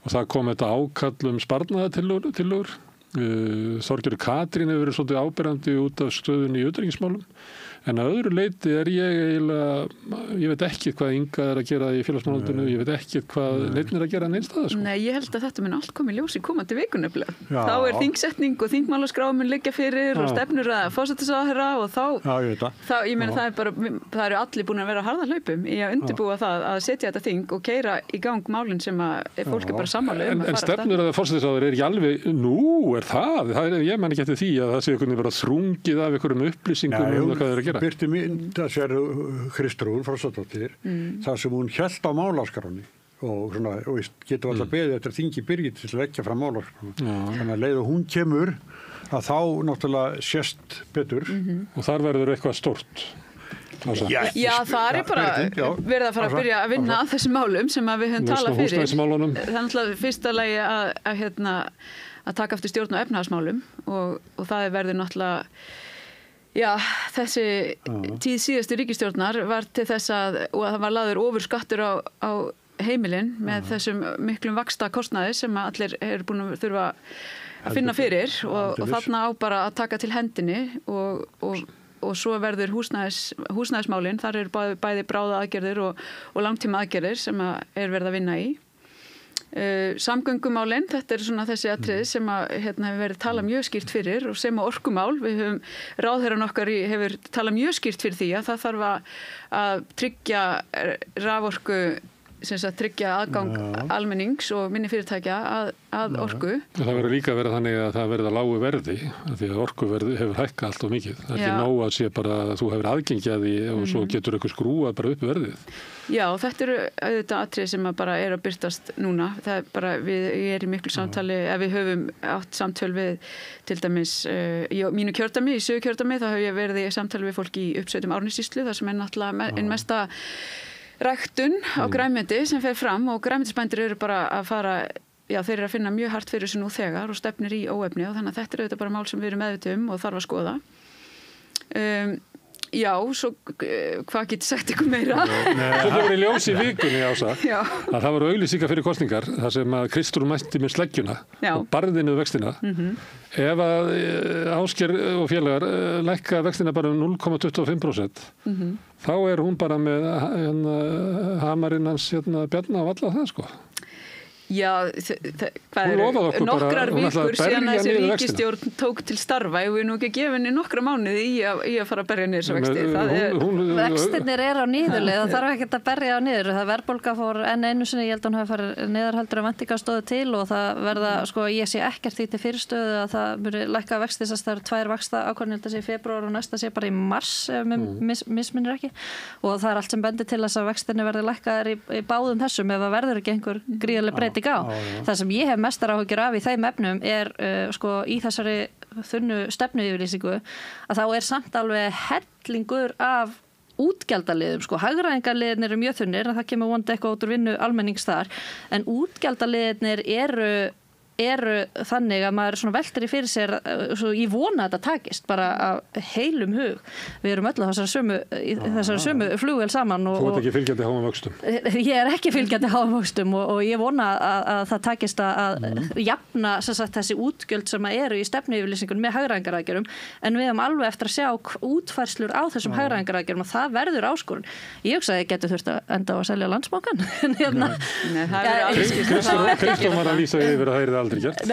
og það kom þetta ákall sparnaðartillögur. Þorgerður Katrín hefur verið svolítið áberandi út af stöðunni í utanríkismálum. En að öðru leyti er ég veit ekki hvað Inga er að gera í félagsmálandinu, ég veit ekki hvað neitt er að gera neins staðar. Sko. Nei, ég held að þetta mun allt komið ljós í komandi vikun nefnilega. Þá er þingsetning og þingmálaskráin mun liggja fyrir og stefnur að forsætisráðherra og þá ég meina það eru allir búin að vera á harðahlaupum í að undirbúa það að setja þetta þing og keyra í gang málin sem að fólk er bara sammála um að fara af stað. En stefnur að forsætisráðherra er ekki alveg, er það? Ég man ekki eftir því að það sé einhvern veginn vera þrungið af einhverjum upplýsingum um hvað þeir að gera. Birti mynd að sér Kristrún Frostadóttir þar sem hún hélt á málaskránni og getur alltaf beðið eftir að þingi byrji til að leggja fram málaskránni. Þannig að leið og hún kemur að þá náttúrulega sést betur. Og þar verður eitthvað stórt. Já, það er bara verið að fara að byrja að vinna að þessum málum sem við höfum talað fyrir. Það er náttúrulega fyrsta lagi að taka eftir stjórn og efnahagsmálum og það verður náttúrulega Já, þessi tíð síðustu ríkisstjórnar var til þess og það var lagður ofur skattur á heimilin með þessum miklum vaxta kostnaði sem allir eru búin að þurfa að finna fyrir og þarna á bara að taka til hendinni og svo verður húsnæðismálin, þar eru bæði bráða aðgerðir og langtíma aðgerðir sem er verið að vinna í. Samgöngumálin, þetta svona þessi atriði sem hefur verið talað mjög skýrt fyrir og sem orkumál, við höfum ráðherrann okkar hefur talað mjög skýrt fyrir því að það þarf að tryggja raforku, tryggja aðgang almennings og minni fyrirtækja að orku. Það verður líka að vera þannig að það verður að lágu verði, því að orkuverði hefur hækkað allt of mikið. Það ekki nóg að sé bara að þú hefur aðgengi að því og svo getur eitthvað skrúað bara upp verðið. Já, þetta eru auðvitað atriði sem bara að byrtast núna. Það bara, ég í miklu samtali, ef við höfum átt samtöl við til dæmis í mínu kjördæmi, í Suðurkjördæmi, þá hef ég verið í samtali við fólk í uppsveitum Árnessýslu, þar sem náttúrulega ein mesta ræktun á grænmeti sem fer fram og grænmetisbændur eru bara að fara, þeir eru að finna mjög hart fyrir þessu nú þegar og stefnir í óefni og þannig að þetta er auðvitað bara mál sem við erum meðvituð og þarf að skoða. Svo hvað getur sagt ykkur meira? Svo það var í ljós í vikunni Ása, að það voru auglýsingar fyrir kosningar þar sem að Kristrún mætti með sleggjuna og barði niður vextina. Ef að Ásgeir og félagar lækka vextina bara 0,25%, þá er hún bara með hamarinn hans Bjarna og alla það sko. Já, hvað nokkrar vikur síðan þessi ríkisstjórn tók til starfa og við nú ekki að gefa henni nokkra mánuði í að fara að berja niður þessu vexti. Vextirnir eru á niðurleið, það þarf ekki að berja á niður. Það verðbólga fór enn einu sinni, ég held að hún hafi farið neðarhaldur að væntingar stóðu til og það verða, ég sé ekkert því til fyrirstöðu að það muni lækka vexti, þess að það eru 2 vaxta ákvörðun, þetta sé í febrúar og næsta sé bara í mars, misminnir ekki. Og það er allt sem bendir til þess að vextirnir verði lækkaðir í báðum þessum ef það verður ekki einhver gríðarleg breyting á. Það sem ég hef mestar áhyggjur af í þeim efnum er í þessari þunnu stefnuyfirlýsingu að þá er samt alveg hellingur af útgjaldaliðum, hagræðingarliðirnir eru mjög þunnir en það kemur vonandi eitthvað út úr vinnu almennings þar, en útgjaldaliðirnir eru þannig að maður svona veltir í fyrir sér, ég vona að þetta takist bara af heilum hug. Við erum öll á þessari sömu flugvél saman. Þú ert ekki fylgjandi háum vöxtum? Ég er ekki fylgjandi háum vöxtum og ég vona að það takist að jafna þessi útgjöld sem eru í stefnuyfirlýsingunum með hagræðingaraðgerðum, en við höfum alveg eftir að sjá útfærslur á þessum hagræðingaraðgerðum og það verður áskorun. Ég hugsa að ég geti þurft að enda á að selja Landsbankann. Nei, það er alveg Kristrún var að lýsa yfir að það er aldrei gert.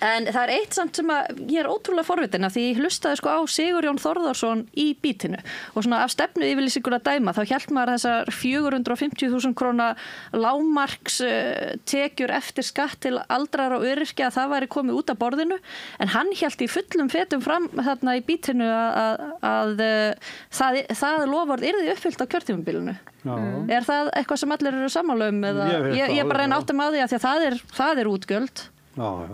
En það er eitt samt sem að ég er ótrúlega forvitin af því ég hlustaði á Sigurjón Þórðarsson í Bítinu og svona af stefnu yfirlýsingur að dæma þá hélt maður þessar 450.000 króna lágmarks tekjur eftir skatt til aldrar og öryrkja að það væri komið út af borðinu en hann hélt í fullum fetum fram þarna í Bítinu að það loforð yrði uppfyllt á kjörtímabilinu. Er það eitthvað sem allir eru sammála eða ég bara reyna áttum á því að það er útgjöld.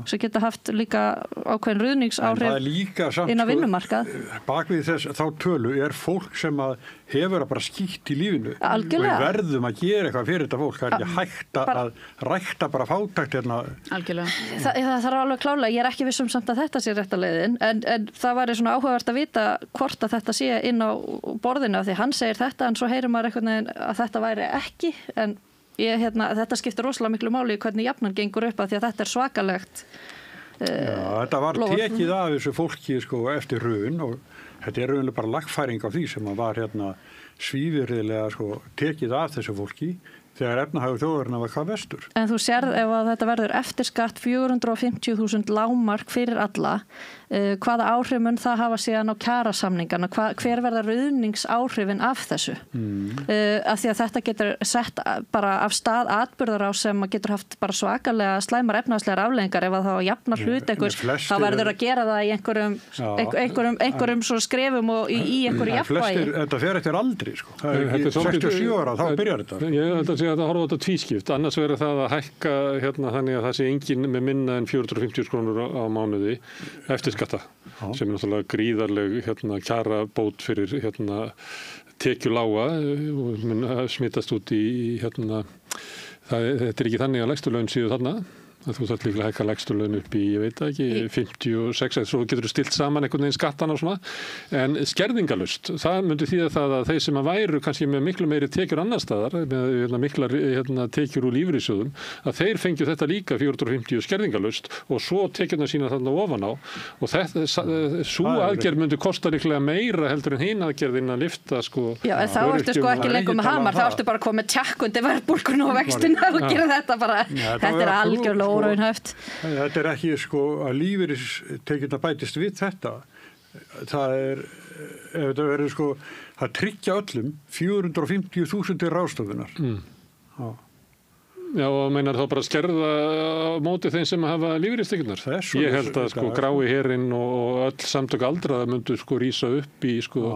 Sem geta haft líka ákveðin ruðningsáhrif inn á vinnumarkað. Bakvið þá tölu er fólk sem hefur bara skýtt í lífinu. Algjörlega. Og við verðum að gera eitthvað fyrir þetta fólk. Það er ekki hægt að rækta bara fátækt hérna. Algjörlega. Það þarf alveg klálega. Ég er ekki viss samt að þetta sé rétta leiðin en það væri svona áhugavert að vita hvort að þetta sé inn á borðinu af því hann segir þetta en svo heyrir maður einhvern veginn að þetta væri ekki en þetta skiptir rosalega miklu máli hvernig jafnan gengur upp að því að þetta er svakalegt. Þetta var tekið af þessu fólki eftir hrun og þetta er raunlega bara lagfæring af því sem var svívirðilega tekið af þessu fólki þegar efnahagur þjóðarinnar var hvað vestur. En þú sérð ef að þetta verður eftir skatt 450.000 lágmark fyrir alla, hvaða áhrif mun það hafa síðan á kjarasamningana? Hver verða ruðningsáhrifin af þessu? Af því að þetta getur sett bara af stað atburðar á sem getur haft bara svakalega slæmar efnahagslegar afleiðingar ef að það jafnar hlut einhvers, þá verður að gera það í einhverjum svo skrefum og í einhverju jafnvægi. Þetta fer eftir aldri, Það er ekki 67 ára, þá byrjar þetta. Ég held að segja að horfa á þetta tvískipt. Annars verður það að hækka þannig að það sé engin með minna en 450 krónur á mánuði eftir skatta, sem er náttúrulega gríðarleg kjara bót fyrir tekjulága og smitast út í þetta er ekki þannig að lægstu laun séu þarna Þú þarf líklega að hækka lægstu laun upp í, ég veit ekki, 56, svo getur þú stilt saman einhvern veginn skattan og svona, en skerðingalust, það myndi þýða það að þeir sem að væru kannski með miklu meiri tekjur annar staðar, með miklar tekjur úr lífeyrissjóðum, að þeir fengju þetta líka 450 skerðingalust og svo tekjurna sína þarna ofan á og svo aðgerð myndi kosta líklega meira heldur en hin aðgerðin að lifta sko. Já, en þá ertu sko ekki lengur með hamar, þá ertu bara komið tjakkundi verðbólgun og vextina og gera þetta bara, þetta algjörlega óraunhæft. Þetta ekki sko að lífeyristekjurnar bætist við þetta. Það ef þetta verður sko, það tryggja öllum 450.000 ráðstöfunar. Já, og meinar þá bara skerða á móti þeim sem hafa lífeyristekjurnar. Ég held að sko grái herinn og öll samtök aldraða myndu sko rísa upp í sko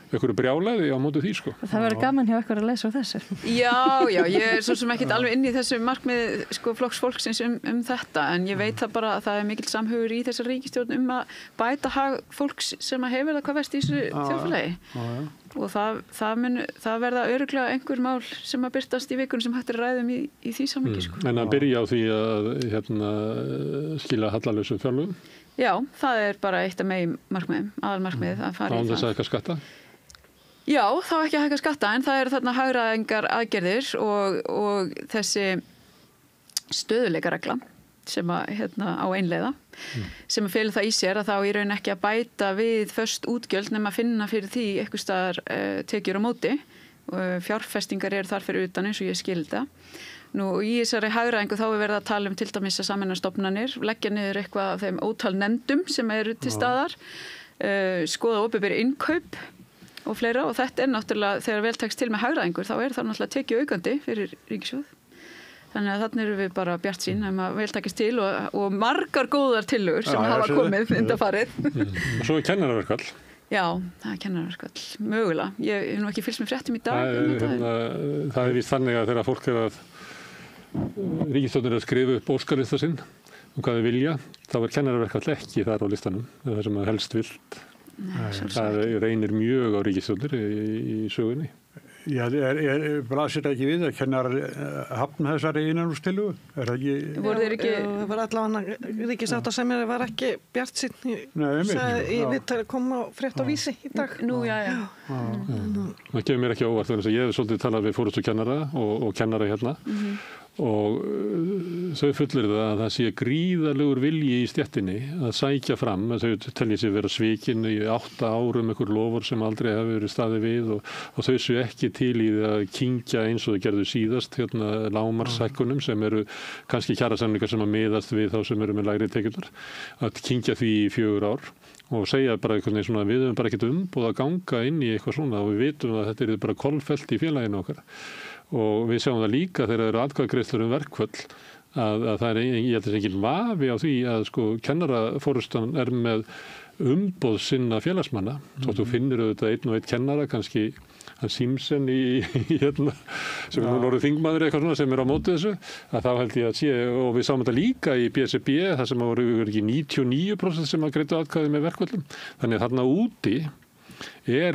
einhverju brjálæði á móti því sko. Það verður gaman hjá ykkur að lesa á þessu. Já, ég svo sem ekkert alveg inn í þessu markmið sko flokks fólksins þetta, en ég veit það bara að það mikill samhugur í þessar ríkisstjórn að bæta hag fólks sem að hefur það hvað verst í þessu þjóðfélagi. Og það verða örugglega einhver mál sem að birtast í vikunum sem hægt ræðum í því samhengi sko. En að byrja á því að skila hallalausum fjárlögum? Já, það bara eitt af aðalmarkmiðið að fara í það. Án þess að hækka skatta? Já, þá ekki að hækka skatta, en það þarna hagræðingar aðgerðir og þessi stöðuleikaregla sem að á einleiða sem að fela það í sér að þá í raun ekki að bæta við föst útgjöld nema að finna fyrir því eitthvað staðar tekjur á móti og fjárfestingar þar fyrir utan eins og ég skildi það. Nú í þessari hagræðingu þá verið að tala til dæmis að sameina stofnanir, leggja niður eitthvað af þeim ótal nefndum sem eru til staðar, skoða opinber innkaup og fleira og þetta náttúrulega þegar vel tekst til með hagræðingur þá það náttúrulega tekið aukandi fyrir ríkissjóð. Þannig að þarna erum við bara bjartsýn að vel takist til og margar góðar tillögur sem hafa komið undanfarið. Og svo kennaraverkfall. Já, það kennaraverkfall, mögulega. Ég hef nú ekki fylgst með fréttum í dag. Það víst þannig að þegar fólk að ríkisstjórnin að skrifa upp óskalista sinn hvað þau vilja, þá kennaraverkfall ekki þar á listanum, það sem að helst vilt. Það reynir mjög á ríkisstjórnir í sögunni. Já, blasir það ekki við að kennarar hafna þessari innanúrstillu? Það ekki... Það var allavega ríkissáttasemjari var ekki bjartsýnn í viðtali koma frétt á Vísi í dag. Nú, já. Það gefur mér ekki óvart, þannig að ég hef svolítið talað við forystukennara og kennara hérna og þau fullir það að það sé gríðarlegur vilji í stéttinni að sækja fram, að þau telji sig vera svikin í 8 árum einhver lofur sem aldrei hafi verið staðið við og þau séu ekki til í það að kyngja eins og þau gerðu síðast lágmarkshækkunum sem eru kannski kjarasamningar sem að miðast við þá sem eru með lægri tekjurnar, að kyngja því í 4 ár og segja bara einhvern veginn svona við höfum bara ekkert umboð að ganga inn í eitthvað svona og við vitum að þetta bara kolfellt í félaginu okkar. Og við sjáum það líka þegar það eru atkvæðagreiðslur verkföll að það ég held að það enginn vafi á því að sko kennaraforustan með umboð sinna félagsmanna svo þú finnir auðvitað einn og einn kennara kannski hann Símsen sem nú orðið þingmaður eitthvað svona sem á móti þessu að þá held ég að sé og við sáum þetta líka í BSRB þar sem voru ekki 99% sem að greiddu atkvæði með verkföllum þannig að þarna úti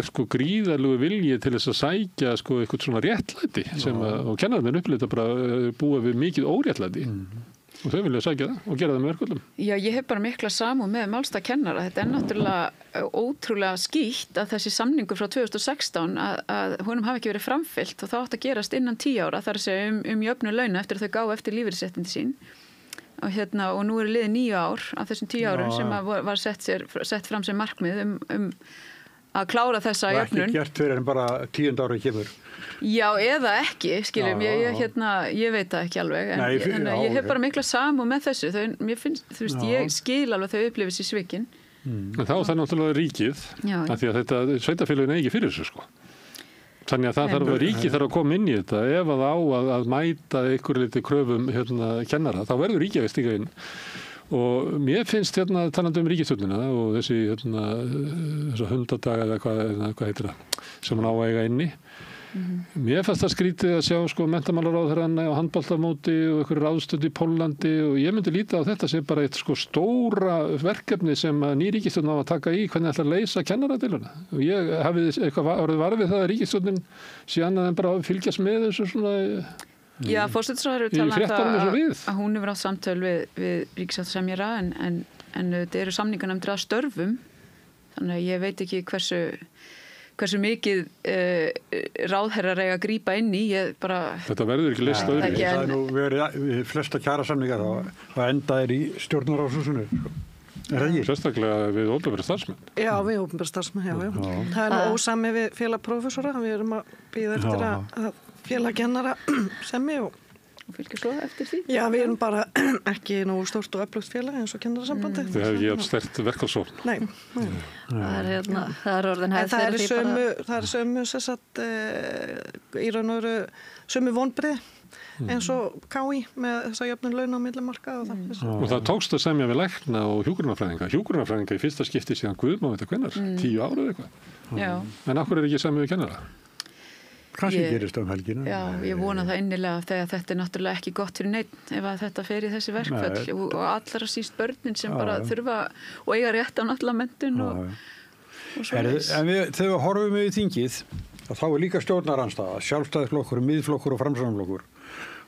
sko gríðarlegu vilji til þess að sækja sko eitthvað svona réttlæti sem og kennararnir upplita bara búa við mikið óréttlæti og þau vilja sækja það og gera það með verkföllum. Já, ég hef bara mikla samúð með málstað kennara. Þetta náttúrulega ótrúlega skýtt að þessi samningur frá 2016 að honum hafi ekki verið framfylgt og það átt að gerast innan 10 ára þar að segja jöfnun launa eftir að þau gáfu eftir lífeyrisréttindi sín. Og nú liðið 9 ár af þessum 10 árum sem var sett fram sem markmið að klára þessa jöfnun. Það er ekki gert fyrir en bara 10. ára kemur. Já, eða ekki, skiljum, ég veit það ekki alveg, en ég hef bara mikla samúð með þessu, mér finnst, þú veist, ég skil alveg þau upplifis í svikin. En þá það náttúrulega ríkið, af því að þetta sveitarfélögin eigi fyrir þessu, sko. Þannig að það þarf að ríkið þarf að koma inn í þetta, ef að á að mæta einhverju liti kröfum kennara, þá verður ríkið að stíga inn. Og mér finnst talandi ríkisstjórnina og þessa 100 daga eða hvað heitir það, sem hann á að eiga inni. Mér fannst það skrítið að sjá sko menntamálaráðherrann á handboltamóti og einhverju ráðstönd í Póllandi og ég myndi líta á þetta sem bara eitt sko stóra verkefni sem ný ríkisstjórn á að taka í hvernig ætla að leysa kennaradeiluna. Og ég hafði eitthvað orðið varfið það að ríkisstjórnin sé annað en bara að fylgjast með þessu svona Já, forsætisráðherra að hún hefur átt samtöl við ríkissáttasemjara en þetta eru samninganefndir að störfum, þannig að ég veit ekki hversu mikið ráðherrar eiga að grípa inn í. Þetta verður ekki leyst öðru. Það er nú verið við flesta kjarasamningar það endaðir í stjórnarráðshúsinu. Er það ekki? Sérstaklega við opinbera starfsmenn. Já, við opinbera starfsmenn, já. Það er nú ósami við félagprófessora, við erum að bíða eftir að félagkennara semmi og fylgja svo eftir því. Já, við erum bara ekki nú stórt og öflugt félag eins og kennarasambandi. Þið hefur ekki haft sterkt verkfallsvopn. Nei. Það er orðin hefð fyrir því bara. Það er sömu í raun og veru sömu vonbrigði eins og KÍ með þess að jöfnun launa á millimarka og það. Og það tókst að semja við lækna og hjúkrunarfræðinga í fyrsta skipti síðan Guð má vita hvenær, 10 ára eða eitthvað. Já. En af hverju er ekki semja við kennara? Kannski gerist helgina. Já, ég vona það innilega þegar þetta er náttúrulega ekki gott fyrir neitt ef að þetta fer í þessi verkföll og allra síst börnin sem bara þurfa og eiga rétt á náttúrulega menntun og svoleiðis. En þegar við horfum við í þingið, þá er líka stjórnarandstaða, Sjálfstæðisflokkur, Miðflokkur og Framsóknarflokkur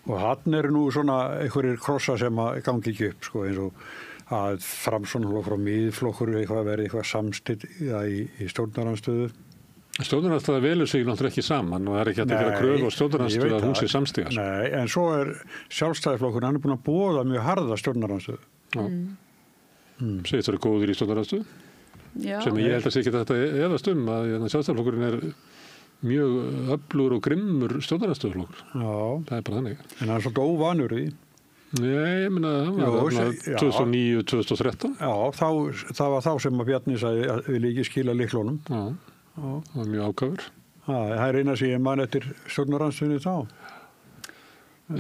og hann eru nú svona einhverjir krossa sem að gangi ekki upp, sko, eins og að Framsóknarflokkur og Miðflokkur verði eitthvað samstitt í stjórnarandstöðu. Stjórnarandstöða velur sig náttúrulega ekki saman og það er ekki hægt að gera kröfu á stjórnarandstöðu að hún sé samstíga. Nei, en svo er Sjálfstæðisflokkur, hann er búin að boða mjög harða stjórnarandstöðu. Segist það eru góðir í stjórnarandstöðu, sem ég held að sé ekki þetta eðast að Sjálfstæðisflokkurinn er mjög öflugur og grimmur stjórnarandstöðuflokkur. Já. Það er bara þannig. En hann er svolítið óvanur í. Nei, ég meina, það var 2009-2013. Já, það var þá sem að Bjarni sagði að við líki skila lyklunum. Já. Það var mjög ákafur. Það er eina sem ég man eftir stjórnarandstöðunni þá.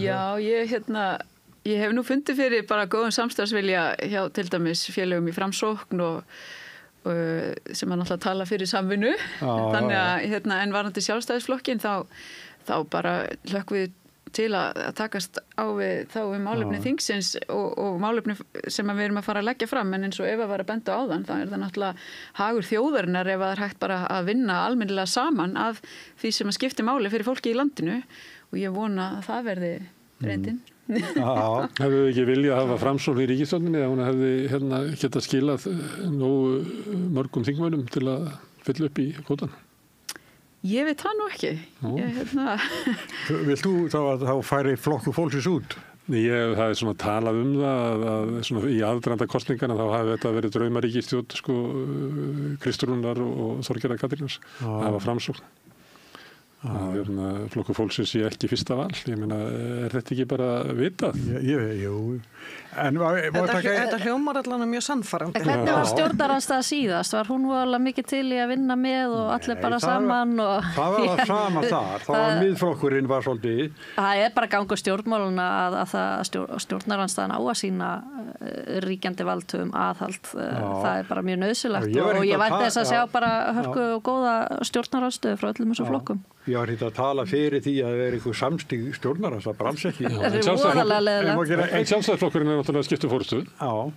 Já, ég hef nú fundið fyrir bara góðum samstarfsvilja hjá til dæmis félögum í Framsókn og sem að náttúrulega tala fyrir samvinnu. Þannig að en varðandi Sjálfstæðisflokkin þá bara hlökkum við til að takast á við þá málefni þingsins og málefni sem við erum að fara að leggja fram, en eins og Eva var að benda á þann, þá er það náttúrulega hagur þjóðarinnar ef það er hægt bara að vinna almennilega saman af því sem að skipti máli fyrir fólki í landinu og ég vona að það verði reyndin. Hefðu þið ekki viljað að hafa Framsókn í ríkisstjórninni eða hún hefði getað skilað nógu mörgum þingmönnum til að fylla upp í kvótann? Ég veit það nú ekki. Vilt þú þá færi flokku fólksins út? Það er svona talað það að svona í aðdraganda kosningarna þá hafi þetta verið draumaríkisstjórn Kristrúnar og Þorgerðar Katrínar. Það var Framsókn. Flokkur fólksins sé ekki fyrsta val. Ég meina, er þetta ekki bara vitað? Jú. Þetta hljómar allan mjög sannfærandi. Hvernig var stjórnarandstaða síðast? Var hún alveg mikið til í að vinna með og allir bara saman? Það var sama þar. Það var miðflokkurinn var svolítið. Það er bara gangur stjórnmáluna að stjórnarandstaðan á að sína ríkjandi valdhöfum aðhald. Það er bara mjög nauðsynlegt og ég vænti þess að sjá bara hörku og góða stjórnarandstöðu frá öllum þessum flokkum. Ég var hitt að tala fyrir því að það er einhver samstíg stjórnarans, það bara alls ekki. En Sjálfstæðisflokkurinn er náttúrulega skiptu fórstu. Já.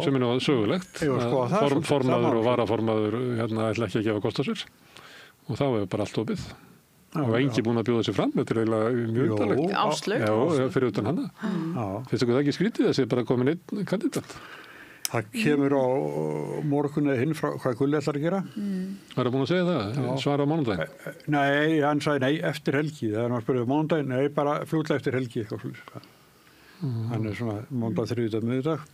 Sem er nú sögulegt. Formaður og varaformaður ætla ekki að gefa kost á sér. Og þá er bara allt opið. Og engi búin að bjóða sér fram. Þetta er eiginlega mjög undarlegt. Áslaug. Já, fyrir utan hana. Finnst þú það ekki skrítið þessi bara komin einn kandidat? Það kemur á morgun eða hinn frá hvað Gulli ætlar að gera. Var það búin að segja það? Svara á mánudaginn? Nei, hann sagði nei, eftir helgi. Þegar hann spurði mánudaginn, nei, bara fljótlega eftir helgi. Hann er svona mánudag, þriðjudag, miðjudag.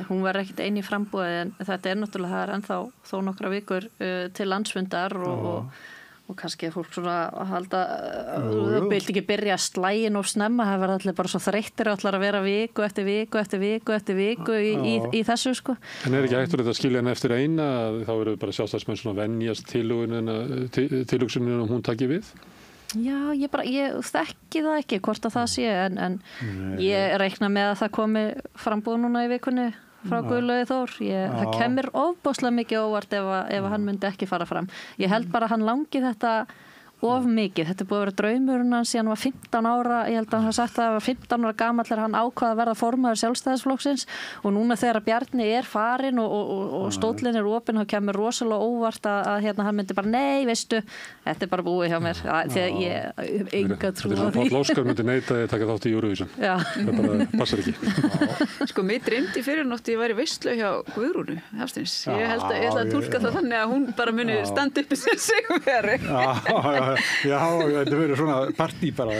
Hún var ekkert einn í frambúði en þetta er náttúrulega, það er ennþá þó nokkra vikur til landsfundar og kannski er fólk svona að halda þú vilt ekki byrja slægin og snemma, það verður allir bara svo þreyttir allar að vera viku eftir viku í þessu sko. En er ekki hægt að skilja henni eftir eina þá eru bara Sjálfstæðismenn svona venjast tilhugsuninu og hún taki við? Já, ég þekki það ekki hvort að það sé en ég reikna með að það komi frambúð núna í vikunni frá Guðlaugi Þór. Það kemur ofboðslega mikið óvart ef hann myndi ekki fara fram. Ég held bara að hann langi þetta of mikið. Þetta búið að vera draumurinn hans síðan hann var 15 ára, ég held að hann hafa sagt að hann var 15 ára gamall þegar hann ákvað að verða formaður Sjálfstæðisflokksins og núna þegar Bjarni farinn og stóllinn opinn, þá kemur rosalega óvart að hérna hann myndi bara, nei, veistu, þetta bara búið hjá mér, þegar ég hef enga trú á því. Páll Óskar myndi neita að taka þátt í Eurovision. Það bara passar ekki. Sko, mig dreymdi fyrir nótt ég væri veislu hjá Guðrúnu Hafsteins. Ég held að túlka það þannig að hún bara muni standa uppi sem sigurvegari. Já, þetta verður svona partí bara.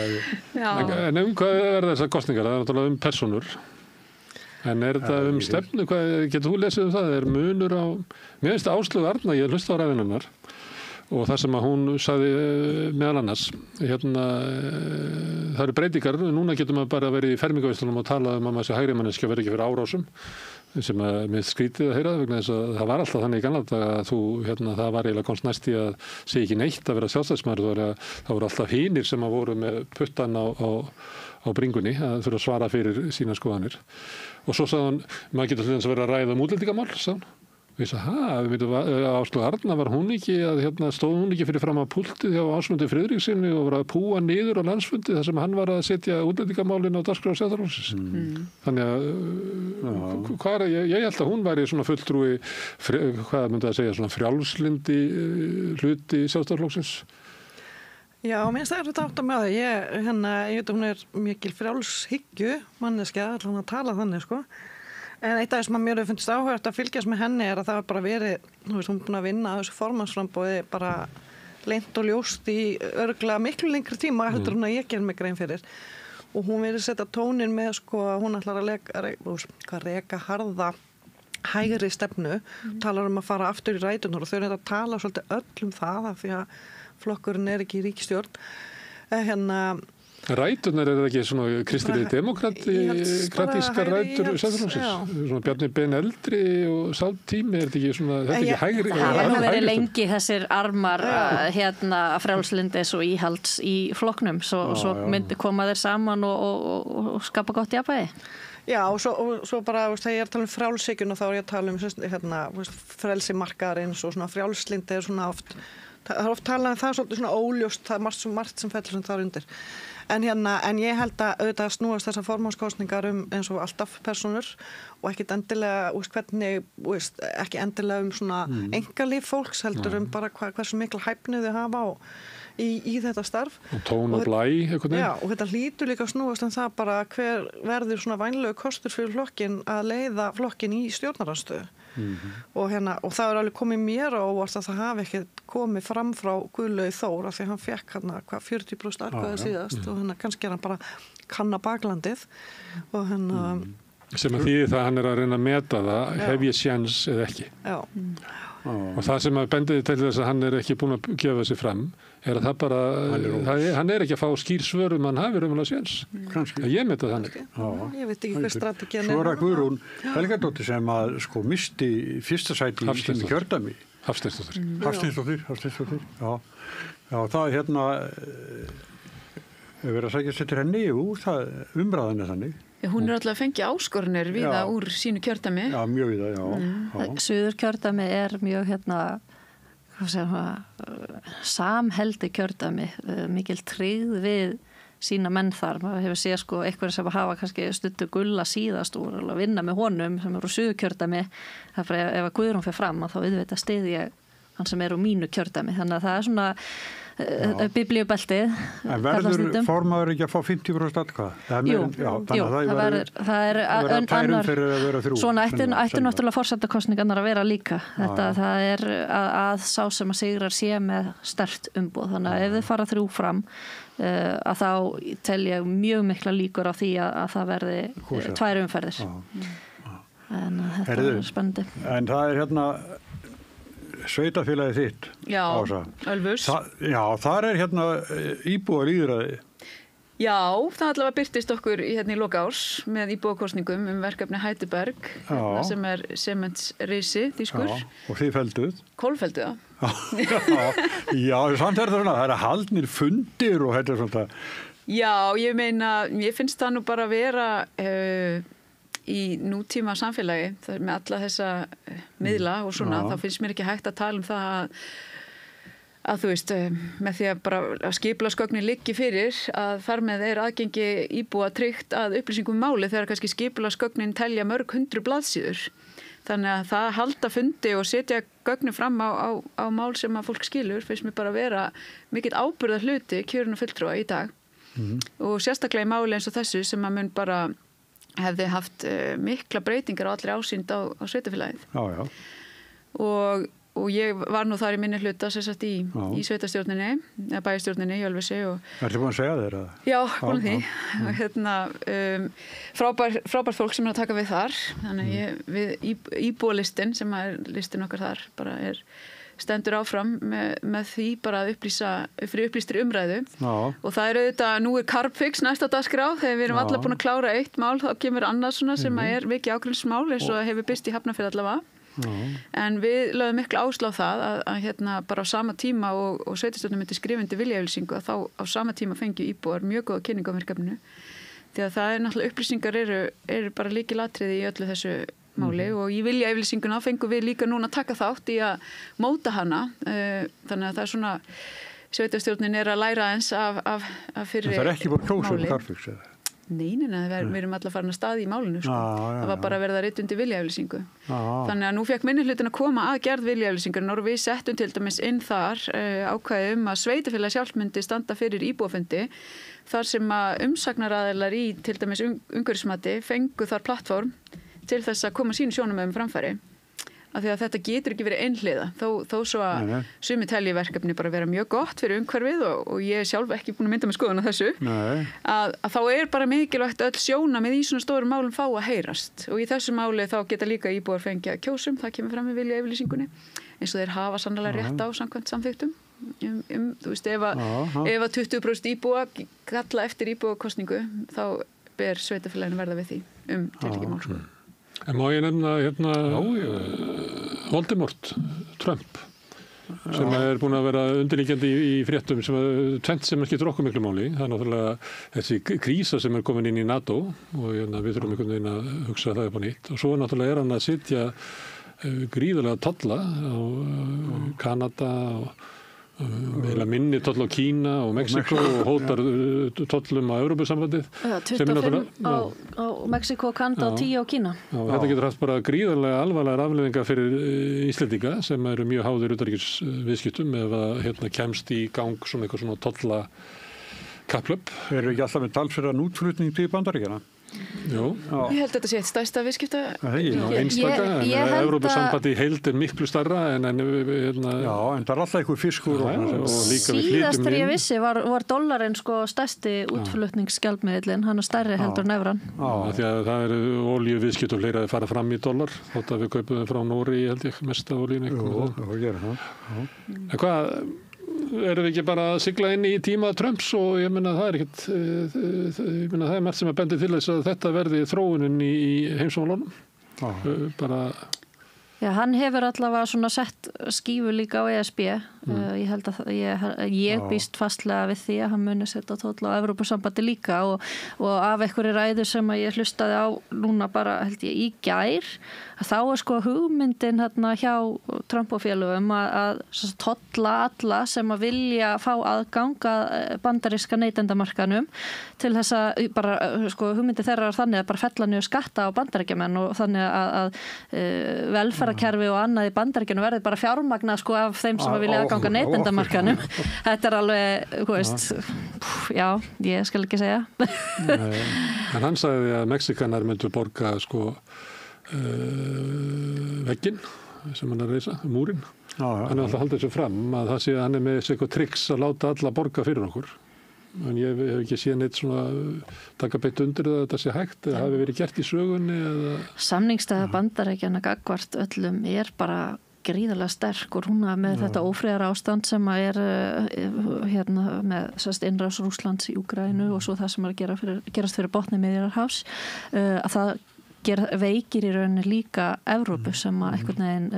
En hvað er þessar kosningar? Það er náttúrulega persónur. En er þetta stefnu? Getur þú lesið það? Er munur á... Mér finnst Áslaug Arna, ég hlusta á ræðin hennar og það sem að hún sagði meðal annars, það eru breytingar, núna getur maður bara verið í fermingavislunum og tala um að maður sé hægri manneskja verið ekki fyrir árásum, sem að mér skrítið að heyra vegna þess að það var alltaf þannig í gamla daga að þú, það var eiginlega komst næst í að segja ekki neitt að vera sjálfstæðismaður, það voru alltaf hinir sem að voru með puttan á bringunni að þurfa að svara fyrir sína skoðanir. Og svo sagði hann, maður getur hlutans að vera að ræða um útlendingamál, sagði hann. Við sagði, Áslaug Arna var hún ekki stóð hún ekki fyrir fram að púltið hjá Ásmundi Friðriksinni og var að púa niður á landsfundi þar sem hann var að setja útlendingamálin á dagskrá Sjálfstæðisflokksins. Þannig að ég held að hún væri svona fulltrúi, hvað myndi að segja, svona frjálslyndi hluti Sjálfstæðisflokksins. Já, minnst það þetta átt að með það. Ég veit að hún er mikil frjálshyggju manneskja, allan að tala þannig, sko. En eitt af þess að mér hefur fundist áhugavert að fylgjast með henni er að það var bara verið, hún er búin að vinna að þessu formannsframboði bara leynt og ljóst í örugglega miklu lengri tíma heldur hún að ég ger mig grein fyrir. Og hún verið setja tónin með, sko, hún ætlar að reka harða hægri stefnu, talar um að fara aftur í rætunar og þau eru að tala svolítið öll um það af því að flokkurinn er ekki í ríkisstjórn. Ræturnar er það ekki svona kristilegi demokratískar rætur Sjálfstæðisflokksins? Svona Bjarni Ben eldri og sá tími, er þetta ekki svona, þetta ekki hægri? Það hefur verið lengi þessir armar frjálslindis og íhalds í flokknum, svo myndi koma þeir saman og skapa gott jafnvægi. Já, og svo bara, þegar ég er að tala um frjálshyggjuna þá er ég að tala um frelsi markaðarins og svona frjálslindi er svona oft, það er oft talað um það svolítið svona óljóst, það er margt sem fellur sem þar undir. En ég held að auðvitað snúast þessar formannskosningar eins og alltaf persónur og ekkit endilega, ekki endilega svona einkalíf fólks heldur bara hversu mikil hæfni þau hafa í þetta starf. Og tón og blæ, eitthvað nefn. Já, og þetta hlýtur líka snúast það bara hver verður svona vænlegu kostur fyrir flokkin að leiða flokkin í stjórnarandstöðu. Og það er alveg komið mér á óvart að það hafi ekki komið fram frá Guðlaugi Þór af því að hann fekk 40% atkvæði síðast og kannski er hann bara kanna baklandið og sem að því það hann er að reyna að meta það, hef ég séns eða ekki. Já. Og það sem að bendiði til þess að hann er ekki búin að gefa sig fram er að það bara, hann er ekki að fá skýr svörum hann hafi raunverulega séns. Kannski. Ég meta þannig. Ég veit ekki hver strategían er. Svo er að Guðrún Helgadóttir sem að misti fyrsta sæti í sínu kjördæmi. Hafsteinsdóttir. Já, það er verið að sækja sér henni umræðan er þannig. Hún er alltaf að fengja áskorunir víða úr sínu kjördæmi. Já, mjög víða, já. Suður kjördæmi er mjög samheldi kjördæmi, mikil tryggð við sína menn þar. Maður hefur séð eitthvað sem hafa kannski stuttu Gulla síðast og að vinna með honum sem eru úr suður kjördæmi. Það er bara ef að Guðrún fer fram þá auðvitað styð ég hann sem er úr mínu kjördæmi. Þannig að það er svona biblíubeltið. En verður formaður ekki að fá 50% atkvæða? Jú, það er annar, svona ætti náttúrulega forsetakosningarnar að vera líka. Það er að sá sem að sigrar sé með sterkt umboð. Þannig að ef þið fara 3 fram að þá tel ég mjög mikla líkur á því að það verði 2 umferðir. En þetta er spennandi. En það er sveitafélagið þitt, Ása. Ölfus. Þar er íbúar lýðræði. Já, það allavega birtist okkur í loka árs með íbúakosningum verkefni Hætuberg, sem er sementsrisi þýskur. Og þið felduð? Kolfelduð, Já, samt er það er haldnir fundir og þetta svona. Já, ég meina, ég finnst það nú bara vera í nútíma samfélagi með alla þessa miðla og svona, þá finnst mér ekki hægt að tala um það að þú veist, með því að bara að skipulagsgögnin liggi fyrir að þar með aðgengi íbúa tryggt að upplýsingum máli þegar kannski skipulagsgögnin telja mörg 100 blaðsíður. Þannig að það halda fundi og setja gögnin fram á mál sem að fólk skilur finnst mér bara að vera mikill ábyrgða hluti kjörinn og fulltrúa í dag. Og sérstaklega í máli eins og þessu sem að mun bara hefði haft mikla breytingar á allri ásýnd á sveitarfélagið. Já. Og ég var nú þar í minni hluta sem sagt í sveitarstjórninni, eða bæjarstjórninni í Ölfusi. Ertu búin að segja þér það? Já, búin að því. Frábært fólk sem að taka við þar. Þannig við íbúalistin sem er listin okkar þar bara stendur áfram með því bara að fyrir upplýstri umræðu. Og það auðvitað, nú Carbfix næsta dagskrá, þegar við erum alla búin að klára eitt mál, þá kemur annað svona sem mikið ágreiningsmál eins og hefur birst í Hafnarfirði allavega. En við lögum miklu áherslu á það að bara á sama tíma og sveitarstjórnin myndi skrifa undir viljayfirlýsingu að þá á sama tíma fengju íbúar mjög góða kynningu á verkefninu. Því að það náttúrulega upplýsingar eru bara lykilatriði í öllu þessu máli og í viljayfirlýsinguna fengum við líka núna að taka þátt í að móta hana. Þannig að það svona sveitarstjórnin að læra eins af fyrri máli. Það ekki bara kjósa Carbfix eða? Nei, við erum alla farin að staði í málinu. Það var bara verið að rita undir viljayfirlýsingu. Þannig að nú fekk minnihlutin að koma að gerð viljayfirlýsingar og við settum til dæmis inn þar ákvæði að sveitarfélag sjálft myndi standa fyrir íbúafundi þar sem að umsagnaraðilar í til dæmis umhverfismati fengu þar plattform til þess að koma sínu sjónarmiðum framfæri. Af því að þetta getur ekki verið einhliða þó svo að sumi telji verkefni bara vera mjög gott fyrir umhverfið og ég sjálf ekki búin að mynda með skoðun á þessu að þá bara mikilvægt öll sjónarmið í svona stórum málum fá að heyrast og í þessu máli þá geta líka íbúar fengja kjósum, það kemur fram í viljayfirlýsingunni eins og þeir hafa sannlega rétt á samkvæmt samþykktum þú veist ef að 20% íbúa kalla eftir íbúakosningu þá ber sveitarfélaginu verða við því tiltekið mál En má ég nefna Voldemort, Trump, sem búin að vera undirliggjandi í fréttum tvennt sem skiptir okkur miklu máli. Það náttúrulega þessi krísa sem komin inn í NATO og við þurfum einhvern veginn að hugsa það upp á nýtt. Og svo náttúrulega hann að sitja gríðarlega tolla á Kanada og minni toll á Kína og Mexiko og hótar tollum á Evrópusambandið. 25 á Mexiko, Kanada og 10 á Kína. Þetta getur haft bara gríðarlega alvarlegar afleiðingar fyrir Íslendinga sem eru mjög háðir utanríkisviðskiptum ef að kemst í gang svona eitthvað svona tolla kapplöp. Eru ekki alltaf með talsverðan útflutning til Bandaríkjanna? Jú. Ég held að þetta sé eitt stærsta viðskipta einstaka, en Evrópusambandi í heild miklu stærra en Já, en það alltaf eitthvað fiskur og líka við síðast þegar ég vissi var dollarinn stærsti útflutningsgjaldmiðillinn, hann stærri heldur en evran. Því að það eru olíuviðskipti og fleira að fara fram í dollar þótt að við kaupum frá Nóri held ég mesta olíunni. En hvað erum við ekki bara að sigla inn í tíma Trumps og ég meina það það margt sem að bendi til þess að þetta verði þróunin í heimsmálunum. Já, hann hefur allavega svona sett skífu líka á ESB. Ég held að ég býst fastlega við því að hann muni setja tolla á Evrópusambandi líka og af einhverju ræðu sem að ég hlustaði á núna bara held ég í gær að þá hugmyndin hjá Trump og félögum að tolla alla sem að vilja fá aðgang að bandaríska neytendamarkanum til þess að bara hugmyndi þeirra er þannig að bara fella niður skatta á bandaríkjamenn og þannig að velferðarkerfi og annað í Bandaríkjunum verði bara fjármagnað af þeim sem vilja aðganga neytendamarkanum. Þetta er alveg, já, ég skal ekki segja. En hann sagði að Mexikanar myndu borga vegginn sem hann reisa, múrin. Hann alltaf haldið þessu fram að það sé að hann með eitthvað triks að láta alla borga fyrir okkur. En ég hef ekki séð neitt svona taka beitt undir það að þetta sé hægt eða hafi verið gert í sögunni eða... Samningsstaða Bandaríkjanna gagnvart öllum bara gríðarlega sterk og núna með þetta ófriðar ástand sem er með innrás Rússlands í Úkraínu og svo það sem er að gerast fyrir botni Miðjarðarhafs að það veikir í rauninni líka Evrópu sem að einhvern veginn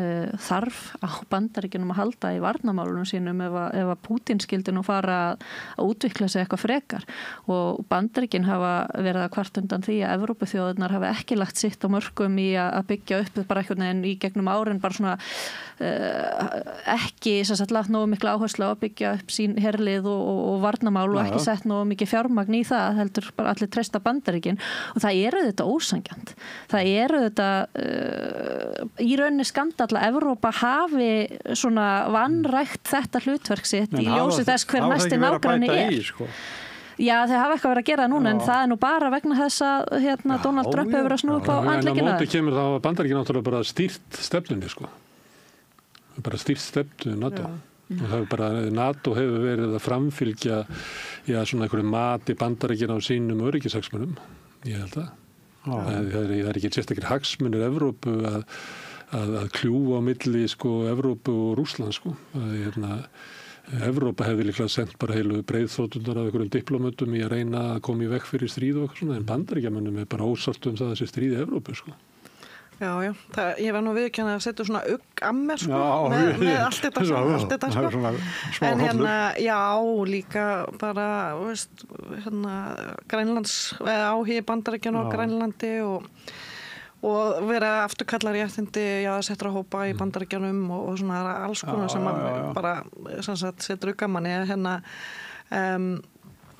þarf á Bandaríkjunum að halda í varnarmálunum sínum ef að Pútín skildi nú fara að útvikla sig eitthvað frekar og Bandaríkin hafa verið að kvart undan því að Evrópuþjóðirnar hafa ekki lagt sitt á mörkum í að byggja upp bara einhvern veginn í gegnum árin bara svona ekki sem sagt lagt nógu mikla áherslu á að byggja upp sín herlið og varnarmál og ekki sett nógu mikið fjármagn í það heldur bara allir treysta Bandaríkin og það eru þetta ósangjant. Það eru þetta í rauninni skandall að Evrópa hafi svona vanrækt þetta hlutverk sitt í ljósi þess hver næsti nágranni sko. Já, þeir hafa eitthvað verið að gera núna en það er nú bara vegna þess að Donald Trump hefur verið að snúa upp á andleikina. En á móti kemur þá að Bandaríkin náttúrulega bara stýrt stefnunni sko. Bara stýrt stefnu NATO. Og það er bara, NATO hefur verið að framfylgja svona einhverju mati Bandaríkin á sínum öryggishagsmunum. Ég held að. Það er ekki sérstakir hagsmunir Evrópu að kljúfa á milli sko, Evrópu og Rússland sko. Evrópa hefði líklega sendt bara heilu breiðþoturnar af einhverjum diplómötum í að reyna að koma í vekk fyrir stríð og eitthvað svona en Bandaríkjamönnum er bara ósátt það þessi stríði Evrópu sko. Já, ég var nú viðurkenni að setja svona ammer sko, með allt þetta sko. En já, líka bara, veist, Grænlands, áhugi Bandaríkjanna á Grænlandi og vera afturkallar réttindi, settra hópa í Bandaríkjanum og svona alls konar sem bara, setur gamanni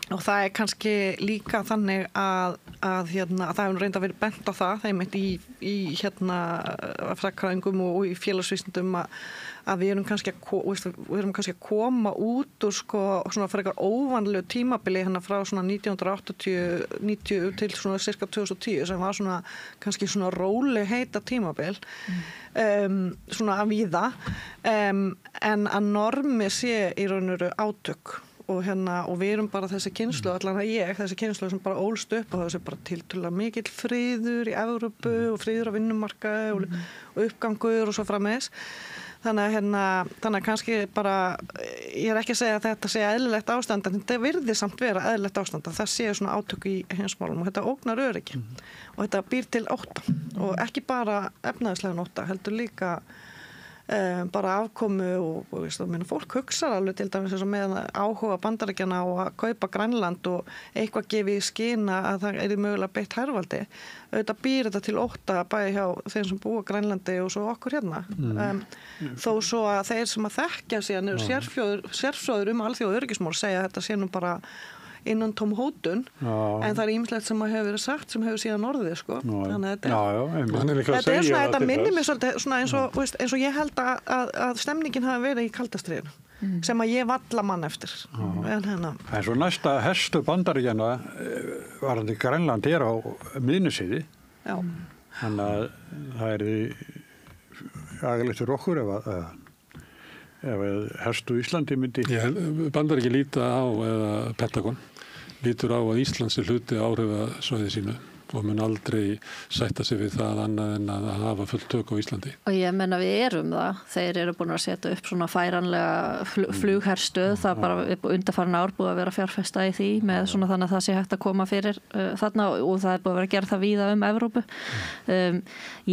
og það er kannski líka þannig að það hefur reynda verið bent á það einmitt í fræðfræðingum og í félagsvísindum að við erum kannski að koma út úr sko svona frekar óvanlegu tímabili frá svona 1980-90 til svona cirka 2010 sem var svona kannski svona róleg heita tímabil svona að víða en að normi sé í raun og veru átök og við erum bara þessi kynslóð allan að þessi kynslóð sem bara ólst upp og þessi bara tiltölulega mikill friður í Evrópu og friður á vinnumarkaði og uppgangur og svo framvegis þannig að kannski bara ég er ekki að segja að þetta sé eðlilegt ástand en þetta virði samt vera eðlilegt ástand að það sé svona átök í heimsmálum og þetta ógnar öryggi og þetta býr til ótta og ekki bara efnaðislegan ótta heldur líka bara afkomu og fólk hugsar alveg til dæmis eins og með áhuga Bandaríkjanna og að kaupa Grænland og eitthvað gefi í skina að það er mögulega beitt hervaldi auðvitað býr þetta til ótta bæði hjá þeim sem búa Grænlandi og svo okkur þó svo að þeir sem að þekkja síðan eru sérfróður alþjóða öryggismál segja að þetta sé nú bara innan tóm hótun en það er ýmislegt sem hefur verið sagt sem hefur síðan orðið sko. Þannig að þetta er svona þetta minnir mig svolítið svona eins og ég held að stemningin hafi verið í kalda stríðinu sem að ég valla mann eftir en svo næsta herstu Bandaríkjanna varandi Grænland er á miðnusíði þannig að það er aðgæðilegt fyrir okkur ef herstu Íslandi myndi Bandaríkin líta á eða Pentagon lítur á að Íslands hluti áhrifasvæði sínu og mun aldrei sætta sig við það annað en að hafa fullt tök á Íslandi. Og ég menna við erum það. Þeir eru búin að setja upp svona færanlega flugherstöð. Það bara undanfarin ár búið að vera fjárfesta í því með svona þannig að það sé hægt að koma fyrir þarna og það er búið að vera að gera það víða Evrópu.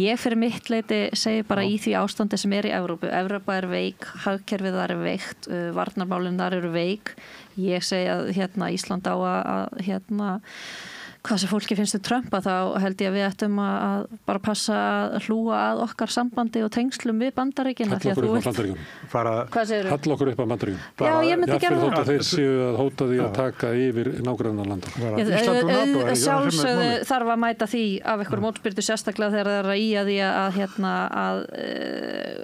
Ég fyrir mitt leiti segi bara í því ástandi sem er í Evrópu. Evrópa er veik, hagkerfið þar er veikt, varnarmálin þar eru veik. Ég segi að Ísland á að hvað sem fólki finnst Trump þá held ég að við ættum að bara passa að hlúa að okkar sambandi og tengslum við Bandaríkin. Hall okkur upp á Bandaríkin. Hall okkur upp á Bandaríkin. Já, ég myndi gera það. Þeir séu að hóta því að taka yfir nágrannarlandar. Sjálfsögðu þarf að mæta því af einhver mótspyrtu sérstaklega þegar það er að ýja því að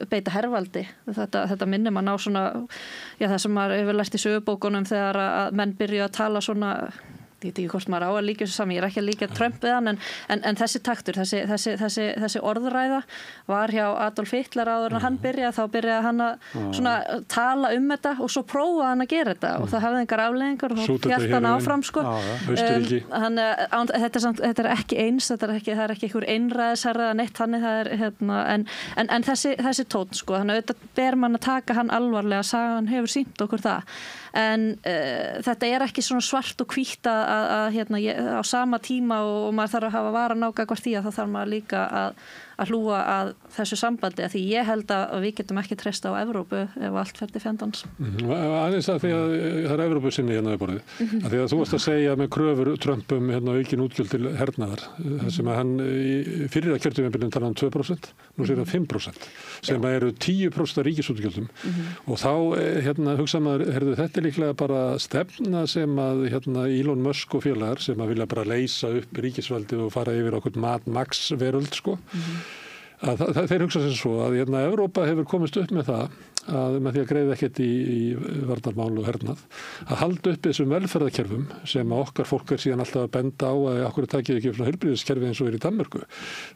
beita hervaldi. Þetta minnir mann á svona, það sem maður hefur lært í sögubókunum þegar að menn byrju að tala svona ég veit ekki hvort maður á að líka þessu sami, ég er ekki að líka Trump við hann, en þessi taktur, þessi orðræða var hjá Adolf Hitler áður en hann byrjaði hann að svona tala þetta og svo prófa hann að gera þetta og það hafði engar afleiðingar og þá hélt hann áfram sko. Þetta er ekki eins, það er ekki einhver einræðisherra eða neitt þannig, það er en þessi tónn sko, þannig auðvitað ber mann að taka hann alvarlega, sagan hefur sýnt okkur það, en þetta er ekki svona svart og hvítt að á sama tíma og maður þarf að hafa varan á gagnvart því að þá þarf maður líka að hlúa að þessu sambandi, því ég held að við getum ekki treyst á Evrópu ef allt fer til fjandans. Aðeins að því að það er Evrópu sinni hérna við borðið. Að því að þú varst að segja með kröfur Trump aukin útgjöld til hernaðar, þar sem að hann fyrir að kjörtímabilinu tala 2%, nú segir hann 5%, sem eru 10% af ríkisútgjöldum. Og þá hugsa maður, þetta líklega bara stefna sem að Elon Musk og félagar sem að vilja bara leysa upp ríkisvaldið og fara yfir okkur Mad Max veröld, sko. Að þeir hugsa sem svo að Evrópa hefur komist upp með það að með því að greiða ekkert í varnarmál og hernað að halda upp þessum velferðarkerfum sem okkar fólk síðan alltaf að benda á að okkur takið ekki upp svona heilbrigðiskerfi eins og í Danmörku.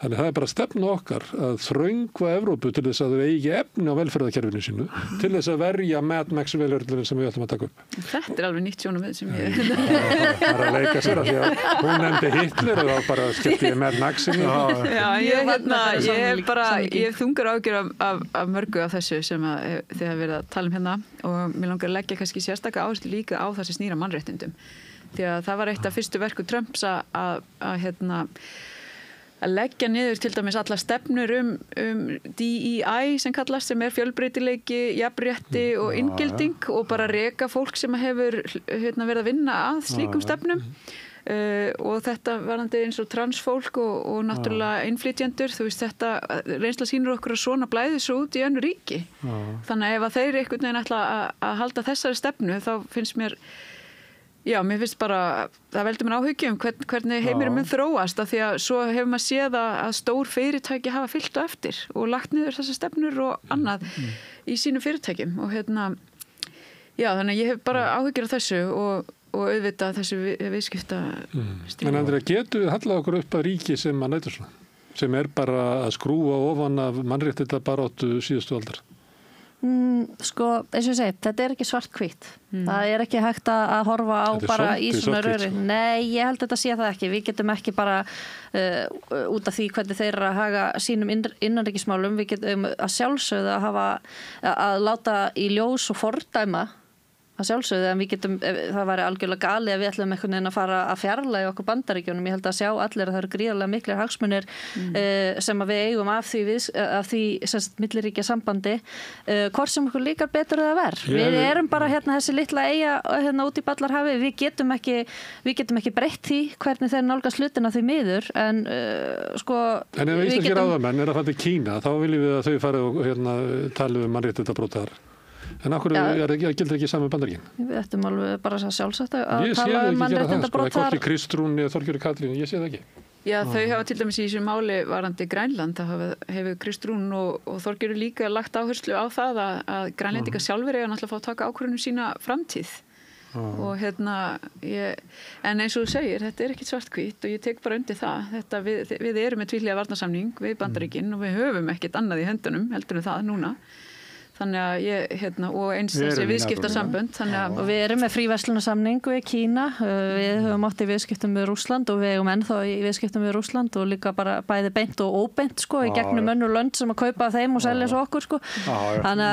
Þannig það er bara stefna okkar að þröngva Evrópu til þess að þau eigi efni á velferðarkerfinu sínu til þess að verja Mad Max velferðarkerfinu sem við ætlum að taka upp. Þetta er alveg nýtt sjónarmið sem ég... Það er að leika sér að því að hún nefndi Hitler og þá bara skipti ég Mad Maxinu. Já, ég hef þungar ágjör af mörgu af þessu sem að þið hafa verið að tala hérna og mér langar að leggja kannski sérstaka áherslu líka á það sem snýr að mannréttindum. Því að það var eitt af fyrstu verku Trumps að leggja niður til dæmis alla stefnur um DEI sem kallast, sem er fjölbreytileiki, jafnrétti og inngilding og bara reka fólk sem hefur verið að vinna að slíkum stefnum. Og þetta varandi eins og transfólk og náttúrulega innflytjendur, þú veist, þetta reynsla sýnir okkur að svona blæði svo út í önnur ríki. Þannig að ef að þeir einhvern veginn ætla að halda þessari stefnu, þá finnst mér finnst bara, það veldur mér áhyggjum hvernig heimurinn mun þróast, af því að svo hefur maður séð að stór fyrirtæki hafa fylgt á eftir og lagt niður þessar stefnur og annað í sínum fyrirtækjum og þannig að ég hef bara áhyggjur af þessu og auðvitað þessu viðskipta stíl. En Andrea, getum við hallað okkur upp að ríki sem að nætur svona? Sem er bara að skrúa ofan af mannréttinda baráttu síðustu aldar? Sko, eins og ég segi, þetta er ekki svart-hvítt. Það er ekki hægt að horfa á bara í svona röri. Nei, ég held þetta sé það ekki. Við getum ekki bara út af því hvernig þeir eru að haga sínum innanríkismálum. Við getum að sjálfsögðu að láta í ljós og fordæma að sjálfsögðu, en við getum, það væri algjörlega gali að við ætlum einhvern veginn að fara að fjarlægja okkur Bandaríkjunum. Ég held að sjá allir að það eru gríðarlega miklir hagsmunir sem að við eigum af því milliríkja sambandi, hvort sem okkur líkar betur eða verð. Við erum bara þessi litla eyja út í Ballarhafi, við getum ekki breytt því hvernig þeir nálgast hlutina því miður, en En ef íslenskir ráðamenn er að fara til Kína, þá viljum við að þau fara og tala um mannréttindabrót þar. En okkur gildir ekki saman Bandaríkin? Við ættum alveg bara sjálfsagt að tala um mannréttindabrót þar. Hvorki Kristrún eða Þorgerður Katrín, ég sé það ekki. Já, þau hafa til dæmis í þessu máli varandi Grænland, þá hefur Kristrún og Þorgerður líka lagt áherslu á það að grænlendingar sjálfur eiga náttúrulega að fá að taka ákvörðun sína framtíð. Og en eins og þú segir, þetta er ekki svart-hvítt og ég tek bara undir það. Við erum með tvíhliða varnarsamning við Bandaríkin og við höfum ekkert annað í höndunum, heldur við það núna. Þannig að ég, og eins þessi viðskiptasambönd. Og við erum með fríverslunarsamning við Kína, við höfum átt í viðskiptum við Rússland og við eigum ennþá í viðskiptum við Rússland og líka bara bæði beint og óbeint, í gegnum önnur lönd sem að kaupa þeim og selja svo okkur, Þannig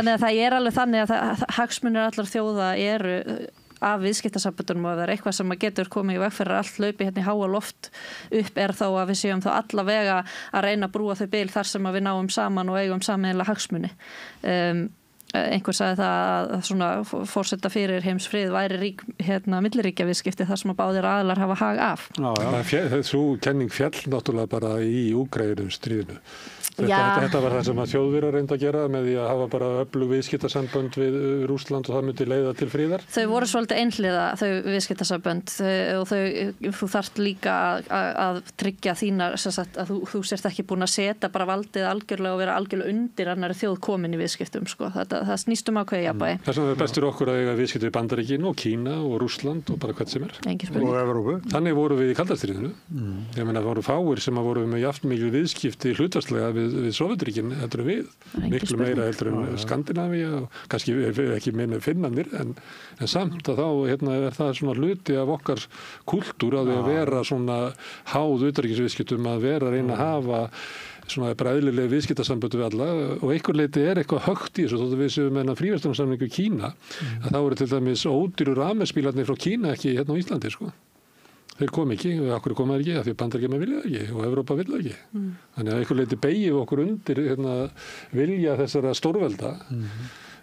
að það er alveg þannig að hagsmunir allar þjóða eru af viðskiptasamböndunum og það er eitthvað sem getur komið í veg fyrir allt hlaupi í háa loft upp er þá að við séum þá allavega að reyna að brúa þau bil þar sem að við náum saman og eigum sameiginlega hagsmuni. Einhver sagði það að svona forseta fyrir heimsfrið væri milliríkja viðskipti þar sem að báðir aðilar hafa hag af. Þessu kenning fjall náttúrulega bara í Úkraínu stríðinu. Þetta var það sem að Þjóðverjar reyndu að gera með því að hafa bara öflug viðskiptasambönd við Rússland og það myndi leiða til fríðar. Þau voru svolítið einhliða þau viðskiptasambönd og þú þarft líka að tryggja þínar, að þú sért ekki búin að setja bara valdið algjörlega og vera algjörlega undir annari þjóð komin í viðskiptum. Það snýst ákveðið jafnvægi. Þess vegna er bestur okkur að eiga viðskipti við Bandaríkin og Kína og Rússland og bara hvert sem er. Og Evrópu. Þannig voru við í kalda stríðinu. Ég meina það voru fáir sem voru með jafnmikil viðskipti hlutfallslega við Sovétríkin heldur við, miklu meira heldur Skandinavíu og kannski ekki minna Finnarnir en samt að þá er það svona hluti af okkar kultúr að vera svona háð utanríkisviðskiptum að vera að reyna að hafa svona bara eðlilega viðskiptasambönd við alla og einhver leiti eitthvað högt í þessu þótt að við séum með fríverslunarsamningu Kína að þá eru til dæmis ódýru rafmagnsbílarnir frá Kína ekki hérna á Íslandi sko. Þeir kom ekki og okkur koma ekki af því að Bandaríkjamenn vilja ekki og Evrópa vilja ekki. Þannig að einhver leiti beygju okkur undir vilja þessara stórvelda.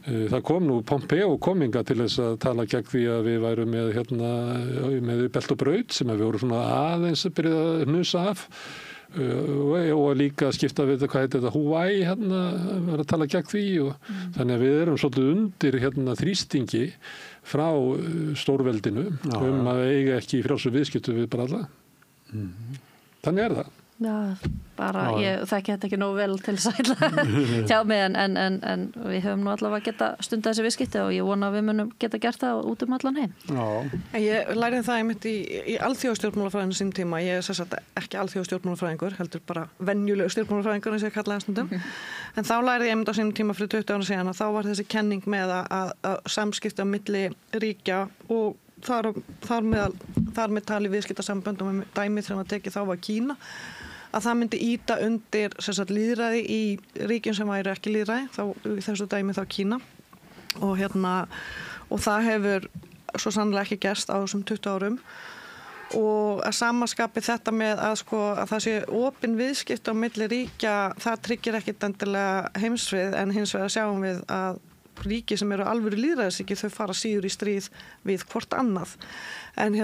Það kom nú Pompeo kominga til þess að tala gegn því að við værum með belt og braut sem við vorum svona aðeins að byrja að hnusa af og líka skipta við hvað heitir þetta Hawaii var að tala gegn því og þannig að við erum svolítið undir þrýstingi frá stórveldinu að eiga ekki í frjálsum viðskiptum við bara alla. Þannig það. Já, bara ég þekki þetta ekki nógu vel til þess að tjá mig en við höfum nú allavega geta stundað þessi viðskipti og ég vona að við munum geta gert það út um allan heim. Ég lærði það einmitt í alþjóðastjórnmálafræðinu sín tíma. Ég er sagt ekki alþjóðastjórnmálafræðingur, heldur bara venjulegur stjórnmálafræðingur eins og ég kallaði stundum. En þá lærði ég einmitt á sínum tíma fyrir 20 ára síðan að þá var þessi kenning með að samskipti á milli ríkja og þar með tali viðskiptasamböndum dæmið sem að tekið þá var Kína að það myndi ýta undir lýðræði í ríkjum sem væri ekki lýðræði, þá í þessu dæmi þá Kína og það hefur svo sannlega ekki gerst á þessum 20 árum og að samaskapi þetta með að það sé opin viðskipti á milli ríkja, það tryggir ekkit endilega heimsfrið en hins vegar sjáum við að ríki sem eru alvöru lýðræðisríki þau fara síður í stríð við hvort annað en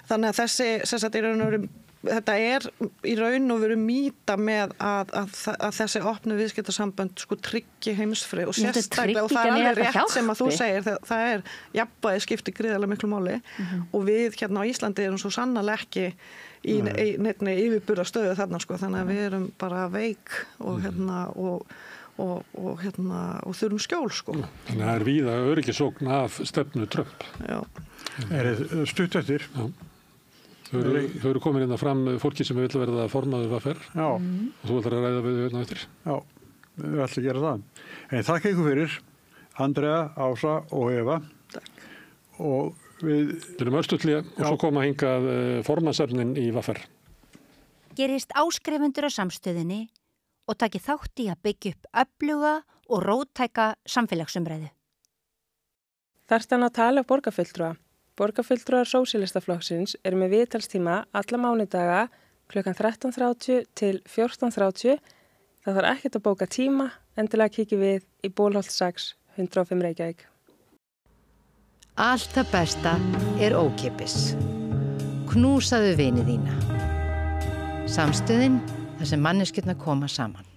þannig að þetta er í raun og veru mýta með að þessi opnu viðskiptasambönd tryggi heimsfrið og sérstaklega og það er alveg rétt sem að þú segir það er jafnvægi skiptir gríðarlega miklu máli og við hérna á Íslandi erum svo sannarlega ekki í neinni yfirburðastöðu þarna þannig að við erum bara veik og og þurfum skjól Þannig að það er víða öryggisógn af stefnu Trump. Já. Er þið stutt eftir? Já. Þau eru komin fram fólki sem vil verða formaður VR og þú ætlar að ræða við þau eftir. Já, við ætlum að gera það. En þakka ykkur fyrir, Andrea, Ása og Eva. Takk. Og við erum örstutlíða og svo koma hingað formannsefnin í VR. Gerist áskrifundur á samstöðinni og taki þátt í að byggja upp öfluga og róttæka samfélagsumræðu. Þarftan að tala borgarfulltrúa. Borgarfulltrúar Sósíalistaflokksins eru með viðtalstíma alla mánudaga klukkan 13:30 til 14:30. Það þarf ekkert að bóka tíma, endilega kikið við í Bólholt 6, 105 Reykjavík. Allt það besta er ókeypis. Knúsaðu vini þína. Samstöðin þar sem manneskjurnar koma saman.